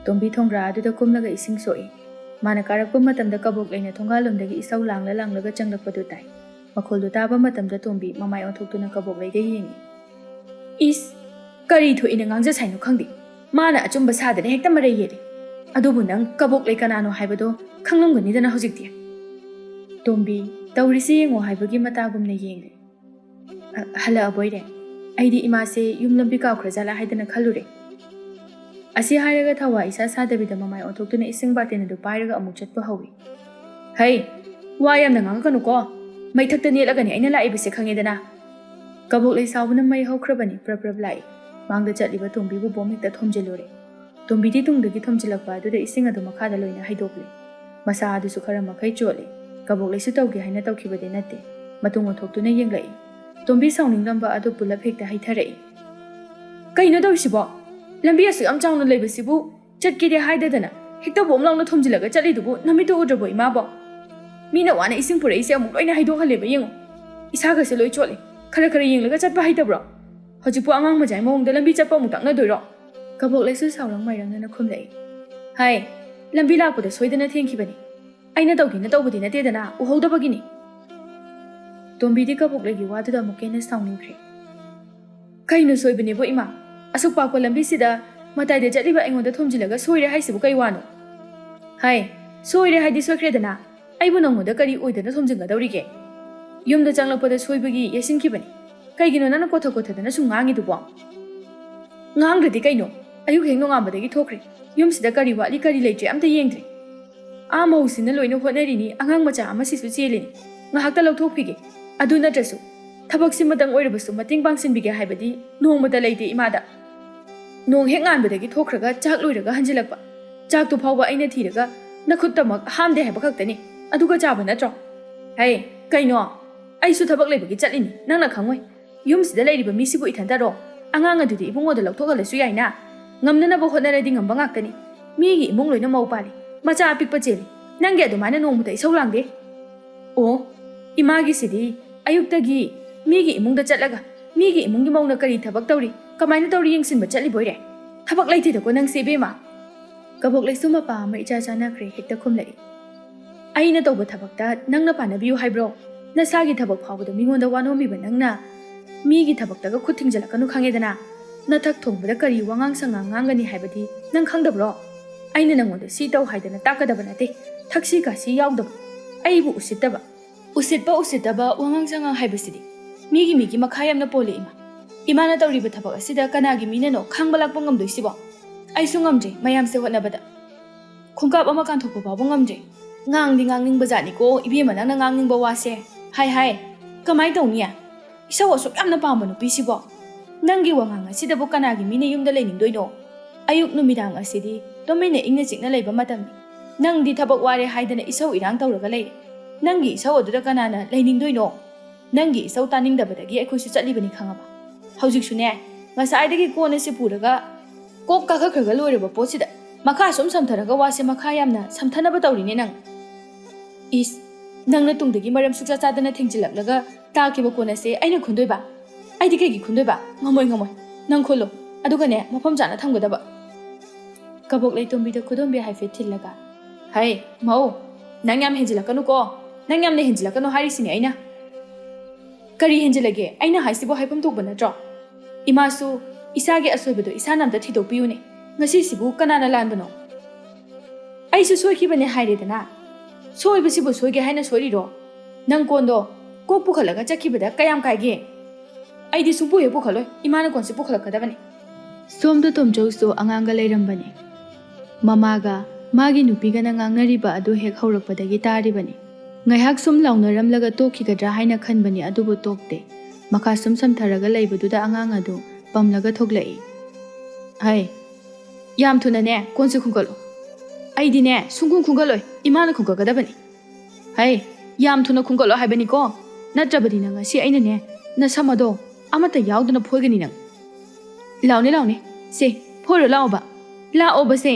Tombi thongra aduda kumlaga ising soi. Mana karakpa matamda kabok laina thongalomdagi isaw langlaga changlakpadu tai. Makoldo taba matamda tombi mamay onthoktuna kabok laida yengi. Is kari thoina ngangja saino khangdi. Mana achumba sadane hekta marai yere. अदुबु नंग कबोक ले कनानो हाइबदो खंगलमगनि दना हजिकति तोंबी तौरिसि येंगो हाइबगी मतागुमने येंगे हला अबोइरे आइदि इमासे युमलंबि काउख्रजाला हाइदना खलुरे असि हाइरगा थवा इसा सादबिदा ममाय ओथोक्तुना इसिंग बाटेन दु पाइरगा अमुक चटपा हौइ है वा यामना ngang ko maithakta nelagani aina laibise khangedana kabok le sawbuna mai haukrabani prab lai mangda chatliba tongbi bu bomikta thomjelore Tombidi tungdagi thomjilakpa aduda ising adu makhada loina haidokle masa adu su khara makhai chole kabok leisu tawge haina tawkhibade natte matung othoktuna yenglai tombi sawningdamba adu pulap hekta haitharai kaino tawsibo lambi asu am chawna leibasibu chatkide haidadana hekta bomlangna thomjilaga chalidubu namitu udrabo imabo mina wana ising pura ise amuk loina haidokhaleba yengo isaga se loi chole khara yenglaga chatpa haidabro hojipu angang majai mawngda lambi chatpa amuk takna doiro kabok leisu sawlang mairangna khumlei hai lambi lakpuda soidana thengkhibani aina tawgina tawbudi nate dana uhodabagini tombidi kabok legi waduda mukena sawningkhre kaino soibane bo ima asuk pakpa lambi sida matai de jatliba aingonda thomjilaga soire haisibu kai wano hai soire haidi soikhre dana aibu nongoda kari oidana thomjinga dawrige yumda changlakpada soibagi yasinkhibani kaigino nana kotha dana sungangi dubo ngangradi kaino ayuk hengno ngambadagi thokre yumsida kari wali kari leitre amta yengdre amausina loina hotnarini angang macha ama sisu chelini ngahakta lawthokpige adu natrasu thabak simatang oirabasu mating pangsinbige haibadi nongmata leite imada nong hek nganbadagi thokraga chak loiraga hanjilakpa chak tu phawba aina thiraga nakhutta hamde haiba khaktani aduga chaba natro hai kaino aisu thabak leibagi chatlini nangna khangoi yumsida leiriba misibu ithantaro angang adudi ibungoda lawthokalasu yaina ngamnanaba hotnaradi ngamba ngaktani migi imung loina mau pali macha apikpa cheli nange adumana nongmuda isau langde o imagi sidi ayuktagi migi imungda chatlaga migi imungi mauna kari thabak tawri kamaina tawri yengsinba chatli boire thabak laithida ko nang sebema kabok leisu mapa ama icha chana kre hekta khumlai aina tawba thabakta nangna panabiu haibro nasagi thabak phawda mingonda wanomi ba nangna migi thabaktaga khutthingjalakanu khangedana nathak thongbada kari wangang sangang ngangani haibadi nang khangdabro aina nangonda si taw haidana takadaba nate thaksi kasi yawdaba aibu usitaba wangang sangang haibasidi migi makhayamna pole imana tawriba thabak asida kanagi minano khangbalakpa ngamdoisibo aisu ngamje mayamse hotnabada khongkap ama kanthokpa babu ngamje ngangning bazani ko ibema nangna ngangning wase hai kamai tawniya isaw asuk yamna pamba nupi sibo nangi wangang asida bu kanagi mine yumda lenindoino ayuk numidang asidi tomine ingna chikna leiba matamni nangdi thabak ware haidana isaw irang tawraga leire nangi isaw aduda kanana leinindoino nangi isaw taningdabadagi aikhoisu chatlibani khangaba haujik sune ngasaidagi kone se puraga kok kakhakhraga loireba posida makha sum samtharaga wase makha yamna samthanaba tawrine nang is nangna tungdagi maram suksa chadana thengjilaklaga takiba kone se aina khundoiba aidi kegi khundoiba ngamoi nang kholo ꯑꯗꯨꯒꯅꯦ ꯃꯐꯝ ꯆꯥꯅ ꯊꯝꯒꯗꯕ ꯀꯕꯣꯛ ꯂꯩꯇꯣꯝꯕꯤꯗ ꯈꯨꯗꯣꯝꯕꯤ ꯍꯥꯏꯐꯦꯠ ꯊꯤꯜꯂꯒ ꯍꯩ ꯃꯧ ꯅꯪ ꯌꯥꯝ ꯍꯦꯟꯖꯤꯜꯂꯛꯀꯅꯨꯀꯣ ꯅꯪ ꯌꯥꯝꯅ ꯍꯦꯟꯖꯤꯜꯂꯛꯀꯅꯨ ꯍꯥꯏꯔꯤꯁꯤꯅꯦ ꯑꯩꯅ ꯀꯔꯤ ꯍꯦꯟꯖꯤꯜꯂꯒꯦ ꯑꯩꯅ ꯍꯥꯏꯁꯤꯕꯨ ꯍꯥꯏꯐꯝ ꯊꯣꯛꯄ ꯅꯠꯇ꯭ꯔꯣ ꯏꯃꯥꯁꯨ ꯏꯁꯥꯒꯤ ꯑꯁꯣꯏꯕꯗꯣ ꯏꯁꯥꯅ ꯑꯝꯇ ꯊꯤꯗꯣꯛꯄꯤꯌꯨꯅꯦ ꯉꯁꯤꯁꯤꯕꯨ ꯀꯅꯥꯅ ꯂꯥꯟꯕꯅꯣ ꯑꯩꯁꯨ ꯁꯣꯏꯈꯤꯕꯅꯦ ꯍꯥꯏꯔꯦꯗꯅ ꯁꯣꯏꯕꯁꯤꯕꯨ ꯁꯣꯏꯒꯦ ꯍꯥꯏꯅ ꯁꯣꯏꯔꯤꯔꯣ ꯅꯪ ꯀꯣꯟꯗꯣ ꯀꯣꯛ ꯄꯨꯈꯠꯂꯒ ꯆꯠꯈꯤꯕꯗ ꯀꯌꯥꯝ ꯀꯥꯏꯒꯦ ꯑꯩꯗꯤ ꯁꯨꯡꯄꯨ ꯍꯦꯛ ꯄꯨꯈꯠꯂꯣꯏ ꯏꯃꯥꯅ ꯀꯣꯟꯁꯤ ꯄꯨꯈꯠꯂꯛꯀꯗꯕꯅꯤ ꯁꯣꯝꯗ ꯇꯣꯝꯆꯧꯁꯨ ꯑꯉꯥꯡꯒ ꯂꯩꯔꯝꯕꯅꯤ ꯃꯃꯥꯒ ꯃꯥꯒꯤ ꯅꯨꯄꯤꯒꯅ ꯉꯥꯡꯅꯔꯤꯕ ꯑꯗꯨ ꯍꯦꯛ ꯍꯧꯔꯛꯄꯗꯒꯤ ꯇꯥꯔꯤꯕꯅꯤ ꯉꯥꯏꯍꯥꯛ ꯁꯨꯝ ꯂꯥꯎꯅꯔꯝꯂꯒ ꯇꯣꯛꯈꯤꯒꯗ꯭ꯔꯥ ꯍꯥꯏꯅ ꯈꯟꯕꯅꯤ ꯑꯗꯨꯕꯨ ꯇꯣꯛꯇꯦ ꯃꯈꯥ ꯁꯨꯝ ꯁꯝꯊꯔꯒ ꯂꯩꯕꯗꯨꯗ ꯑꯉꯥꯡ ꯑꯗꯨ ꯄꯝꯂꯒ ꯊꯣꯛꯂꯛꯏ ꯍꯩ ꯌꯥꯝ ꯊꯨꯅꯅꯦ ꯀꯣꯟꯁꯤ ꯈꯨꯡꯒꯠꯂꯨ ꯑꯩꯗꯤꯅꯦ ꯁꯨꯡꯈꯨꯡ ꯈꯨꯡꯒꯠꯂꯣꯏ ꯏꯃꯥꯅ ꯈꯨꯡꯒꯠꯀꯗꯕꯅꯤ ꯍꯩ ꯌꯥꯝ ꯊꯨꯅ ꯈꯨꯡꯒꯠꯂꯣ ꯍꯥꯏꯕꯅꯤꯀꯣ ꯅꯠꯇ꯭ꯔꯕꯗꯤ ꯅꯪ ꯉꯁꯤ ꯑꯩꯅꯅꯦ ꯅꯁꯝ ꯑꯗꯣ ꯑꯃꯠꯇ ꯌꯥꯎꯗꯅ ꯐꯣꯏꯒꯅꯤ ꯅꯪ ꯂꯥꯎꯅꯦ ꯁꯦ ꯐꯣꯏꯔꯣ ꯂꯥꯛꯑꯣꯕ ꯂꯥꯛꯑꯣꯕꯁꯦ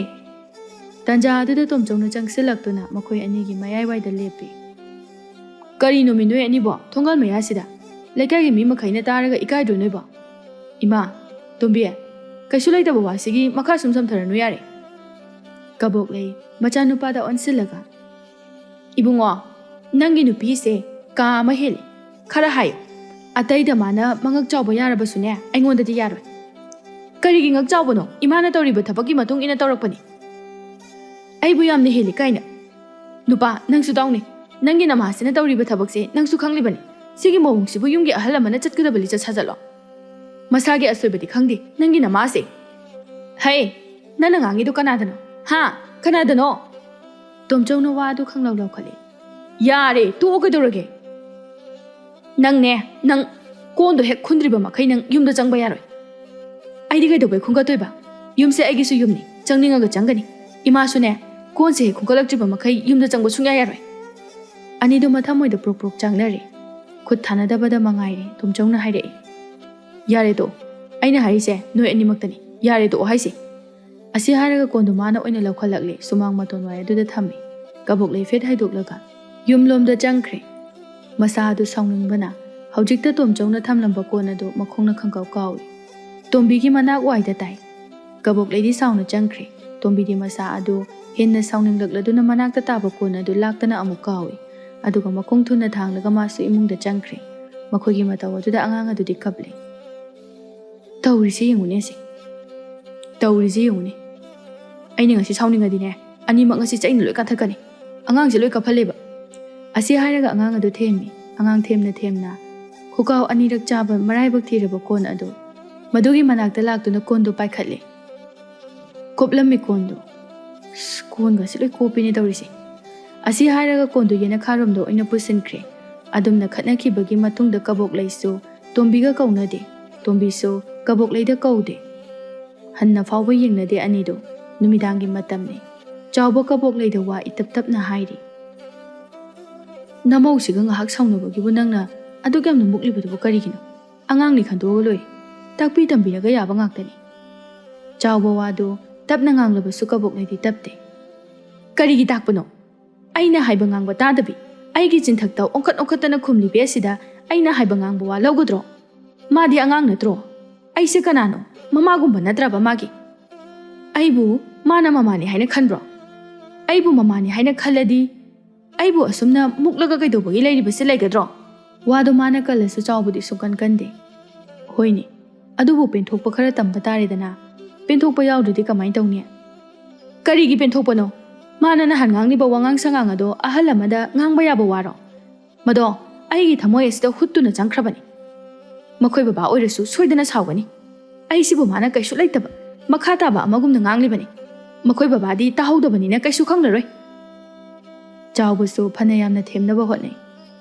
ꯇꯟꯖꯥ ꯑꯗꯨꯗ ꯇꯣꯝꯆꯧꯅ ꯆꯪꯁꯤꯜꯂꯛꯇꯨꯅ ꯃꯈꯣꯏ ꯑꯅꯤꯒꯤ ꯃꯌꯥꯏꯋꯥꯏꯗ ꯂꯦꯞꯄꯤ ꯀꯔꯤꯅꯣꯃꯤ ꯅꯣꯏ ꯑꯅꯤꯕꯣ ꯊꯣꯡꯒꯥꯜ ꯃꯌꯥꯁꯤꯗ ꯂꯩꯀꯥꯏꯒꯤ ꯃꯤ ꯃꯈꯩꯅ ꯇꯥꯔꯒ ꯏꯀꯥꯏꯗ꯭ꯔꯣ ꯅꯣꯏꯕꯣ ꯏꯃꯥ ꯇꯣꯝꯕꯤ ꯀꯩꯁꯨ ꯂꯩꯇꯕ ꯋꯥꯁꯤꯒꯤ ꯃꯈꯥ ꯁꯨꯝ ꯁꯝꯊꯔꯅꯨ ꯌꯥꯔꯦ ꯀꯕꯣꯛꯂꯩ ꯃꯆꯥꯅꯨꯄꯥꯗ ꯑꯣꯟꯁꯤꯜꯂꯒ ꯏꯕꯨꯡꯉꯣ ꯅꯪꯒꯤ ꯅꯨꯄꯤꯁꯦ ꯀꯥ ꯑꯃ ꯍꯦꯜꯂꯤ ꯈꯔ ꯍꯥꯏꯌꯨ ꯑꯇꯩꯗ ꯃꯥꯅ ꯃꯉꯛ ꯆꯥꯎꯕ ꯌꯥꯔꯕꯁꯨꯅꯦ ꯑꯩꯉꯣꯟꯗꯗꯤ ꯌꯥꯔꯣꯏ ꯀꯔꯤꯒꯤ ꯉꯛ ꯆꯥꯎꯕꯅꯣ ꯏꯃꯥꯅ ꯇꯧꯔꯤꯕ ꯊꯕꯛꯀꯤ ꯃꯇꯨꯡ ꯏꯟꯅ ꯇꯧꯔꯛꯄꯅꯤ ꯑꯩꯕꯨ ꯌꯥꯝꯅ ꯍꯦꯜꯂꯤ ꯀꯥꯏꯅ ꯅꯨꯄꯥ ꯅꯪꯁꯨ ꯇꯥꯎꯅꯤ ꯅꯪꯒꯤ ꯅꯃꯥꯁꯤꯅ ꯇꯧꯔꯤꯕ ꯊꯕꯛꯁꯦ ꯅꯪꯁꯨ ꯈꯪꯂꯤꯕꯅꯤ ꯁꯤꯒꯤ ꯃꯑꯣꯡꯁꯤꯕꯨ ꯌꯨꯝꯒꯤ ꯑꯍꯜ ꯑꯃꯅ ꯆꯠꯀꯗꯕ ꯂꯤꯆꯠ ꯁꯥꯖꯠꯂꯣ ꯃꯁꯥꯒꯤ ꯑꯁꯣꯏꯕꯗꯤ ꯈꯪꯗꯦ ꯅꯪꯒꯤ ꯅꯃꯥꯁꯦ ꯍꯩ ꯅꯪꯅ ꯉꯥꯡꯉꯤꯗꯣ ꯀꯅꯥꯗꯅꯣ ꯍꯥ ꯀꯅꯥꯗꯅꯣ ꯇꯣꯝꯆꯧꯅ ꯋꯥ ꯑꯗꯨ ꯈꯪꯂꯥꯎ ꯂꯥꯎꯈꯠꯂꯤ ꯌꯥꯔꯦ ꯇꯣꯛꯑꯣ ꯀꯩꯗꯧꯔꯒꯦ ꯅꯪꯅꯦ ꯅꯪ ꯀꯣꯟꯗꯣ ꯍꯦꯛ ꯈꯨꯟꯗ꯭ꯔꯤꯕ ꯃꯈꯩ ꯅꯪ ꯌꯨꯝꯗ ꯆꯪꯕ ꯌꯥꯔꯣꯏ ꯑꯩꯗꯤ ꯀꯩꯗꯧꯕꯩ ꯈꯨꯟꯒꯠꯇꯣꯏꯕ ꯌꯨꯝꯁꯦ ꯑꯩꯒꯤꯁꯨ ꯌꯨꯝꯅꯤ ꯆꯪꯅꯤꯡꯉꯒ ꯆꯪꯒꯅꯤ ꯏꯃꯥꯁꯨꯅꯦ ꯀꯣꯟꯁꯦ ꯍꯦꯛ ꯈꯨꯟꯒꯠꯂꯛꯇ꯭ꯔꯤꯕ ꯃꯈꯩ ꯌꯨꯝꯗ ꯆꯪꯕ ꯁꯨꯡꯌꯥ ꯌꯥꯔꯣꯏ ꯑꯅꯤꯗꯨ ꯃꯊꯃꯣꯏꯗ ꯄ꯭ꯔꯣꯛ ꯄ꯭ꯔꯣꯛ ꯆꯪꯅꯔꯦ ꯈꯨꯠ ꯊꯥꯅꯗꯕꯗ ꯃꯉꯥꯏꯔꯦ ꯇꯣꯝꯆꯧꯅ ꯍꯥꯏꯔꯛꯏ ꯌꯥꯔꯦ ꯇꯣꯛꯑꯣ ꯑꯩꯅ ꯍꯥꯏꯔꯤꯁꯦ ꯅꯣꯏ ꯑꯅꯤꯃꯛꯇꯅꯤ ꯌꯥꯔꯦ ꯇꯣꯛꯑꯣ ꯍꯥꯏꯁꯦ ꯑꯁꯤ ꯍꯥꯏꯔꯒ ꯀꯣꯟꯗꯨ ꯃꯥꯅ ꯑꯣꯏꯅ ꯂꯧꯈꯠꯂꯛꯂꯦ ꯁꯨꯃꯥꯡ ꯃꯇꯣꯟ ꯋꯥꯏ ꯑꯗꯨꯗ ꯊꯝꯃꯤ ꯀꯕꯣꯛꯂꯩ ꯐꯦꯠ ꯍꯥꯏꯗꯣꯛꯂꯒ ꯌꯨꯝꯂꯣꯝꯗ ꯆꯪꯈ꯭ꯔꯦ ꯃꯁꯥ ꯑꯗꯨ ꯁꯥꯎꯅꯤꯡꯕꯅ ꯍꯧꯖꯤꯛꯇ ꯇꯣꯝꯆꯧꯅ ꯊꯝꯂꯝꯕ ꯀꯣꯟ ꯑꯗꯨ ꯃꯈꯣꯡꯅ ꯈꯪꯀꯥꯎ ꯀꯥꯎꯏ ꯇꯣꯝꯕꯤꯒꯤ ꯃꯅꯥꯛ ꯋꯥꯏꯗ ꯇꯥꯏ ꯀꯕꯣꯛꯂꯩꯗꯤ ꯁꯥꯎꯅ ꯆꯪꯈ꯭ꯔꯦ ꯇꯣꯝꯕꯤꯗꯤ ꯃꯁꯥ ꯑꯗꯨ ꯍꯦꯟꯅ ꯁꯥꯎꯅꯤꯡꯂꯛꯂꯗꯨꯅ ꯃꯅꯥꯛꯇ ꯇꯥꯕ ꯀꯣꯟ ꯑꯗꯨ ꯂꯥꯛꯇꯅ ꯑꯃꯨꯛ ꯀꯥꯎꯏ ꯑꯗꯨꯒ ꯃꯈꯣꯡ ꯊꯨꯅ ꯊꯥꯡꯂꯒ ꯃꯥꯁꯨ ꯏꯃꯨꯡꯗ ꯆꯪꯈ꯭ꯔꯦ ꯃꯈꯣꯏꯒꯤ ꯃꯇꯧ ꯑꯗꯨꯗ ꯑꯉꯥꯡ ꯑꯗꯨꯗꯤ ꯀꯞꯂꯦ ꯇꯧꯔꯤꯁꯦ ꯌꯦꯡꯉꯨꯅꯦ ꯁꯤ ꯇꯧꯔꯤꯁꯦ ꯌꯦꯡꯉꯨꯅꯦ ꯑꯩꯅ ꯉꯁꯤ ꯁꯥꯎꯅꯤꯡꯉꯗꯤꯅꯦ ꯑꯅꯤꯃꯛ ꯉꯁꯤ ꯆꯩꯅ ꯂꯣꯏ ꯀꯥꯊꯛꯀꯅꯤ ꯑꯉꯥꯡꯁꯦ ꯂꯣꯏ ꯀꯞꯍꯜꯂꯦꯕ ꯑꯁꯤ ꯍꯥꯏꯔꯒ ꯑꯉꯥꯡ ꯑꯗꯨ ꯊꯦꯝꯃꯤ ꯑꯉꯥꯡ ꯊꯦꯝꯅ ꯊꯦꯝꯅ ꯈꯨꯀꯥꯎ ꯑꯅꯤꯔꯛ ꯆꯥꯕ ꯃꯔꯥꯏꯕꯛ ꯊꯤꯔꯕ ꯀꯣꯟ ꯑꯗꯨ ꯃꯗꯨꯒꯤ ꯃꯅꯥꯛꯇ ꯂꯥꯛꯇꯨꯅ ꯀꯣꯟꯗꯨ ꯄꯥꯏꯈꯠꯂꯦ ꯀꯣꯞꯂꯝꯃꯤ ꯀꯣꯟꯗꯨ ꯀꯣꯟꯒꯁꯤ ꯂꯣꯏ ꯀꯣꯞꯄꯤꯅꯦ ꯇꯧꯔꯤꯁꯦ ꯑꯁꯤ ꯍꯥꯏꯔꯒ ꯀꯣꯟꯗꯨ ꯌꯦꯅꯈꯥꯔꯣꯝꯗ ꯑꯣꯏꯅ ꯄꯨꯁꯤꯟꯈ꯭ꯔꯦ ꯑꯗꯨꯝꯅ ꯈꯠꯅꯈꯤꯕꯒꯤ ꯃꯇꯨꯡꯗ ꯀꯕꯣꯛꯂꯩꯁꯨ ꯇꯣꯝꯕꯤꯒ ꯀꯧꯅꯗꯦ ꯇꯣꯝꯕꯤꯁꯨ ꯀꯕꯣꯛꯂꯩꯗ ꯀꯧꯗꯦ ꯍꯟꯅ ꯐꯥꯎꯕ ꯌꯦꯡꯅꯗꯦ ꯑꯅꯤꯗꯨ ꯅꯨꯃꯤꯗꯥꯡꯒꯤ ꯃꯇꯝꯅꯤ ꯆꯥꯎꯕ ꯀꯕꯣꯛꯂꯩꯗ ꯋꯥ ꯏꯇꯞ ꯇꯞꯅ ꯍꯥꯏꯔꯤ ꯅꯃꯧꯁꯤꯒ ꯉꯥꯏꯍꯥꯛ ꯁꯥꯎꯅꯕꯒꯤꯕꯨ ꯅꯪꯅ ꯑꯗꯨꯛ ꯌꯥꯝꯅ ꯃꯨꯛꯂꯤꯕꯗꯨꯕꯨ ꯀꯔꯤꯒꯤꯅꯣ ꯑꯉꯥꯡꯅꯤ ꯈꯟꯗꯣꯛꯑꯒ ꯂꯣꯏꯔꯦ ꯇꯥꯛꯄꯤ ꯇꯝꯕꯤꯔꯒ ꯌꯥꯕ ꯉꯥꯛꯇꯅꯤ ꯆꯥꯎꯕ ꯋꯥꯗꯨ ꯇꯞꯅ ꯉꯥꯡꯂꯕꯁꯨ ꯀꯕꯣꯛꯂꯩꯗꯤ ꯇꯞꯇꯦ ꯀꯔꯤꯒꯤ ꯇꯥꯛꯄꯅꯣ ꯑꯩꯅ ꯍꯥꯏꯕ ꯉꯥꯡꯕ ꯇꯥꯗꯕꯤ ꯑꯩꯒꯤ ꯆꯤꯟꯊꯛꯇ ꯑꯣꯟꯈꯠ ꯑꯣꯟꯈꯠꯇꯅ ꯈꯨꯝꯂꯤꯕꯤ ꯑꯁꯤꯗ ꯑꯩꯅ ꯍꯥꯏꯕ ꯉꯥꯡꯕ ꯋꯥ ꯂꯧꯒꯗ꯭ꯔꯣ ꯃꯥꯗꯤ ꯑꯉꯥꯡ ꯅꯠꯇ꯭ꯔꯣ ꯑꯩꯁꯦ ꯀꯅꯥꯅꯣ ꯃꯃꯥꯒꯨꯝꯕ ꯅꯠꯇ꯭ꯔꯕ ꯃꯥꯒꯤ ꯑꯩꯕꯨ ꯃꯥꯅ ꯃꯃꯥꯅꯤ ꯍꯥꯏꯅ ꯈꯟꯕ꯭ꯔో ꯑꯩꯕꯨ ꯃꯃꯥꯅꯤ ꯍꯥꯏꯅ ꯈꯜꯂꯗꯤ ꯑꯩꯕꯨ ꯑꯁꯨꯝꯅ ꯃꯨꯛꯂꯒ ꯀꯩꯗꯧꯕꯒꯤ ꯂꯩꯔꯤꯕꯁꯤ ꯂꯩꯒꯗ꯭ꯔꯣ ꯋꯥꯗꯣ ꯃꯥꯅ ꯀꯜꯂꯁꯨ ꯆꯥꯎꯕꯗꯤ ꯁꯨꯡꯀꯟ ꯀꯟꯗꯦ ꯍꯣꯏꯅꯦ ꯑꯗꯨꯕꯨ ꯄꯦꯟꯊꯣꯛꯄ ꯈꯔ ꯇꯝꯕ ꯇꯥꯔꯦꯗꯅ ꯄꯦꯟꯊꯣꯛꯄ ꯌꯥꯎꯗ꯭ꯔꯗꯤ ꯀꯃꯥꯏꯅ ꯇꯧꯅꯤ ꯀꯔꯤꯒꯤ ꯄꯦꯟꯊꯣꯛꯄꯅꯣ ꯃꯥꯅ ꯅꯍꯥꯟ ꯉꯥꯡꯂꯤꯕ ꯋꯥꯉꯥꯡ ꯁꯉꯥꯡ ꯑꯗꯣ ꯑꯍꯜ ꯑꯃꯗ ꯉꯥꯡꯕ ꯌꯥꯕ ꯋꯥꯔꯣ ꯃꯗꯣ ꯑꯩꯒꯤ ꯊꯃꯣꯏ ꯑꯁꯤꯗ ꯍꯨꯠꯇꯨꯅ ꯆꯪꯈ꯭ꯔꯕꯅꯤ ꯃꯈꯣꯏ ꯕꯕꯥ ꯑꯣꯏꯔꯁꯨ ꯁꯣꯏꯗꯅ ꯁꯥꯎꯒꯅꯤ ꯑꯩꯁꯤꯕꯨ ꯃꯥꯅ ꯀꯩꯁꯨ ꯂꯩꯇꯕ ꯃꯈꯥ ꯇꯥꯕ ꯑꯃꯒꯨꯝꯅ ꯉꯥꯡꯂꯤꯕꯅꯤ ꯃꯈꯣꯏ ꯕꯕꯥꯗꯤ ꯇꯥꯍꯧꯗꯕꯅꯤꯅ ꯀꯩꯁꯨ ꯈꯪꯂꯔꯣꯏ ꯆꯥꯎꯕꯁꯨ ꯐꯅ ꯌꯥꯝꯅ ꯊꯦꯝꯅꯕ ꯍꯣꯠꯅꯩ